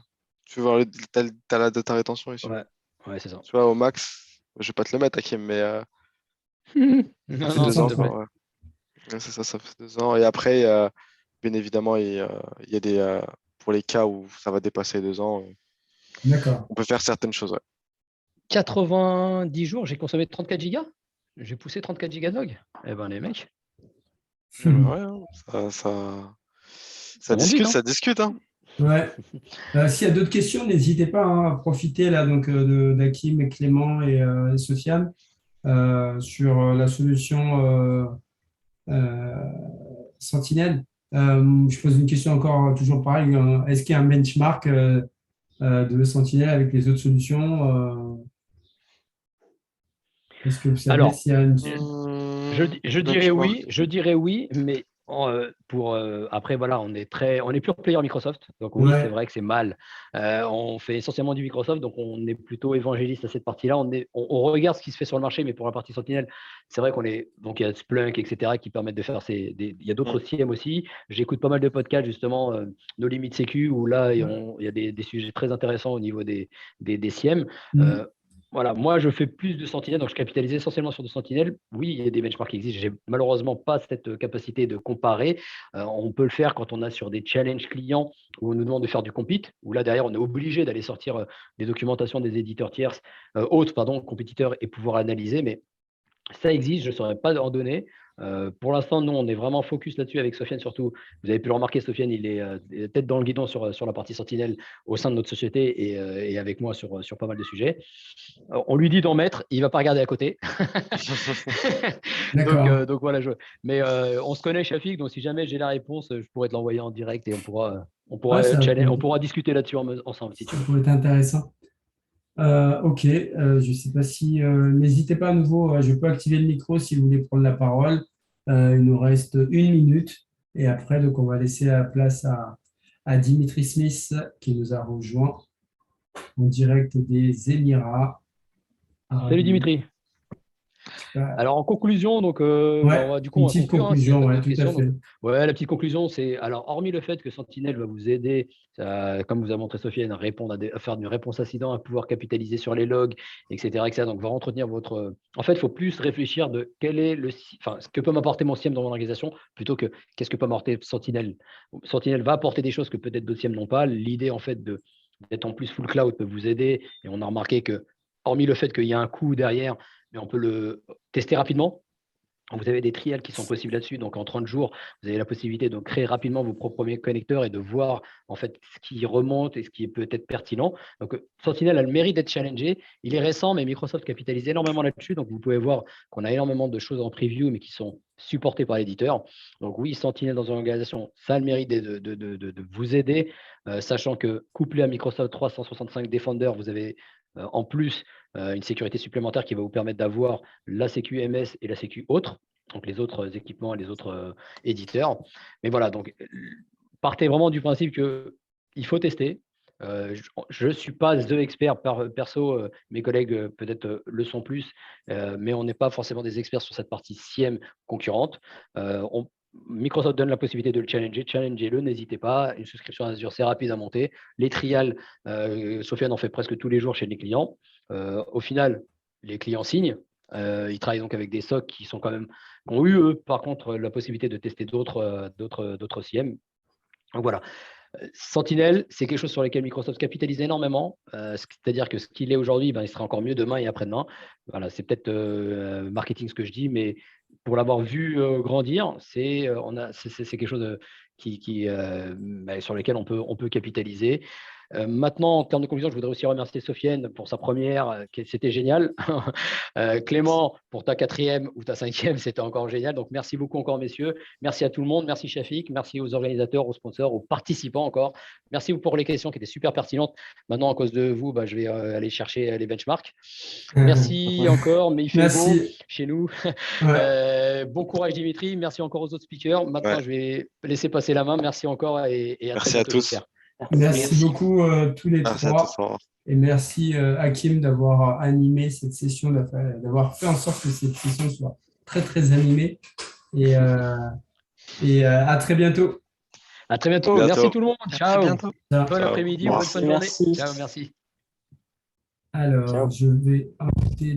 voir t'as la data rétention ici. Ouais, ouais, c'est ça. Tu vois, au max, je vais pas te le mettre, Hakim, mais ça Non, fait non, deux s'il ans, te plaît. quoi. Ouais. Ouais, c'est ça, ça fait 2 ans. Et après, bien évidemment, il y a des, pour les cas où ça va dépasser 2 ans, D'accord. on peut faire certaines choses, ouais. 90 jours, j'ai consommé 34 gigas. J'ai poussé 34 gigas de log. Eh ben, les mecs, Ouais, hein, ça monte vite, hein. ça discute, hein. Ouais. S'il y a d'autres questions, n'hésitez pas hein, à profiter là, donc, d'Hakim, Clément et Sofiane sur la solution euh, Sentinelle. Je pose une question encore toujours pareil. Est-ce qu'il y a un benchmark de Sentinelle avec les autres solutions? Est-ce que vous savez Alors, s'il y a une... Benchmark. je dirais oui, mais après voilà, on est pure player Microsoft, donc oui, c'est Ouais, vrai que c'est mal. On fait essentiellement du Microsoft, donc on est plutôt évangéliste à cette partie-là. On regarde ce qui se fait sur le marché, mais pour la partie Sentinelle, c'est vrai donc il y a Splunk, etc., qui permettent de faire il y a d'autres CIEM aussi. J'écoute pas mal de podcasts justement, No Limit Sécu, où là il y a des sujets très intéressants au niveau des CIEM. mm, Voilà, moi, je fais plus de sentinelles, donc je capitalise essentiellement sur de sentinelles. Oui, il y a des benchmarks qui existent. J'ai malheureusement pas cette capacité de comparer. On peut le faire quand on a sur des challenges clients où on nous demande de faire du compete, où là, derrière, on est obligé d'aller sortir des documentations des éditeurs tierces, autres, pardon, compétiteurs et pouvoir analyser. Mais ça existe, je ne saurais pas en donner. Pour l'instant, nous, on est vraiment focus là-dessus avec Sofiane, surtout. Vous avez pu le remarquer, Sofiane, il est tête dans le guidon sur la partie Sentinelle au sein de notre société et avec moi sur pas mal de sujets. On lui dit d'en mettre, il ne va pas regarder à côté. D'accord. donc voilà, mais on se connaît, Shafik, donc si jamais j'ai la réponse, je pourrais te l'envoyer en direct et Ouais, on pourra discuter là-dessus ensemble si tu ça veux. pourrait être intéressant. Ok, je ne sais pas si. N'hésitez pas à nouveau, je peux activer le micro si vous voulez prendre la parole. Il nous reste 1 minute et après, donc, on va laisser la place à Dimitri Smith qui nous a rejoint en direct des Émirats Salut arabes unis. Dimitri. Alors en conclusion, donc Ouais, on une va petite conclure hein, s'il n'y a conclusion, pas ouais, d'autres tout à questions. Donc, fait. ouais, la petite conclusion, c'est alors hormis le fait que Sentinel va vous aider, comme vous a montré Sofiane, à répondre à faire une réponse incident, à pouvoir capitaliser sur les logs, etc., etc. Donc va entretenir votre. En fait, il faut plus réfléchir de quel est ce que peut m'apporter mon SIEM dans mon organisation, plutôt que qu'est-ce que peut m'apporter Sentinel. Sentinel va apporter des choses que peut-être d'autres SIEM n'ont pas. L'idée en fait d'être en plus full cloud peut vous aider, et on a remarqué que hormis le fait qu'il y a un coût derrière, mais on peut le tester rapidement. Vous avez des trials qui sont possibles là-dessus. Donc, en 30 jours, vous avez la possibilité de créer rapidement vos propres premiers connecteurs et de voir en fait ce qui remonte et ce qui est peut-être pertinent. Donc, Sentinel a le mérite d'être challengé. Il est récent, mais Microsoft capitalise énormément là-dessus. Donc, vous pouvez voir qu'on a énormément de choses en preview, mais qui sont supportées par l'éditeur. Donc, oui, Sentinel dans une organisation, ça a le mérite de vous aider, sachant que couplé à Microsoft 365 Defender, vous avez en plus une sécurité supplémentaire qui va vous permettre d'avoir la sécu MS et la sécu autre, donc les autres équipements et les autres éditeurs. Mais voilà, donc partez vraiment du principe qu'il faut tester. Je ne suis pas the expert perso, mes collègues peut-être le sont plus, mais on n'est pas forcément des experts sur cette partie SIEM concurrente. Microsoft donne la possibilité de le challenger, challengez-le, n'hésitez pas. Une souscription à Azure, c'est rapide à monter. Les trials, Sofiane en fait presque tous les jours chez les clients. Au final, les clients signent. Ils travaillent donc avec des SOC qui ont eu, eux, par contre, la possibilité de tester d'autres SIEM. Donc voilà. Sentinel, c'est quelque chose sur lequel Microsoft capitalise énormément. C'est-à-dire que ce qu'il est aujourd'hui, il sera encore mieux demain et après-demain. Voilà, c'est peut-être marketing ce que je dis, mais pour l'avoir vu grandir, c'est quelque chose sur lequel on peut capitaliser. Maintenant, en termes de conclusion, je voudrais aussi remercier Sofiane pour sa première, c'était génial. Clément, pour ta 4e ou ta 5e, c'était encore génial. Donc, merci beaucoup encore, messieurs. Merci à tout le monde. Merci, Shafik. Merci aux organisateurs, aux sponsors, aux participants encore. Merci pour les questions qui étaient super pertinentes. Maintenant, à cause de vous, je vais aller chercher les benchmarks. Merci encore, mais il fait beau chez nous. Ouais. Bon courage, Dimitri. Merci encore aux autres speakers. Maintenant, je vais laisser passer la main. Merci encore et à très Merci à bientôt, tous. j'espère. Merci beaucoup tous les Merci à trois. tous. Et merci Hakim d'avoir animé cette session, d'avoir fait en sorte que cette session soit très très animée. Et à très bientôt. À très bientôt. Merci tout le monde. À Ciao. très bientôt. Bon après-midi ou bonne fin de journée. Merci. Ciao, merci. Alors, Ciao. je vais inviter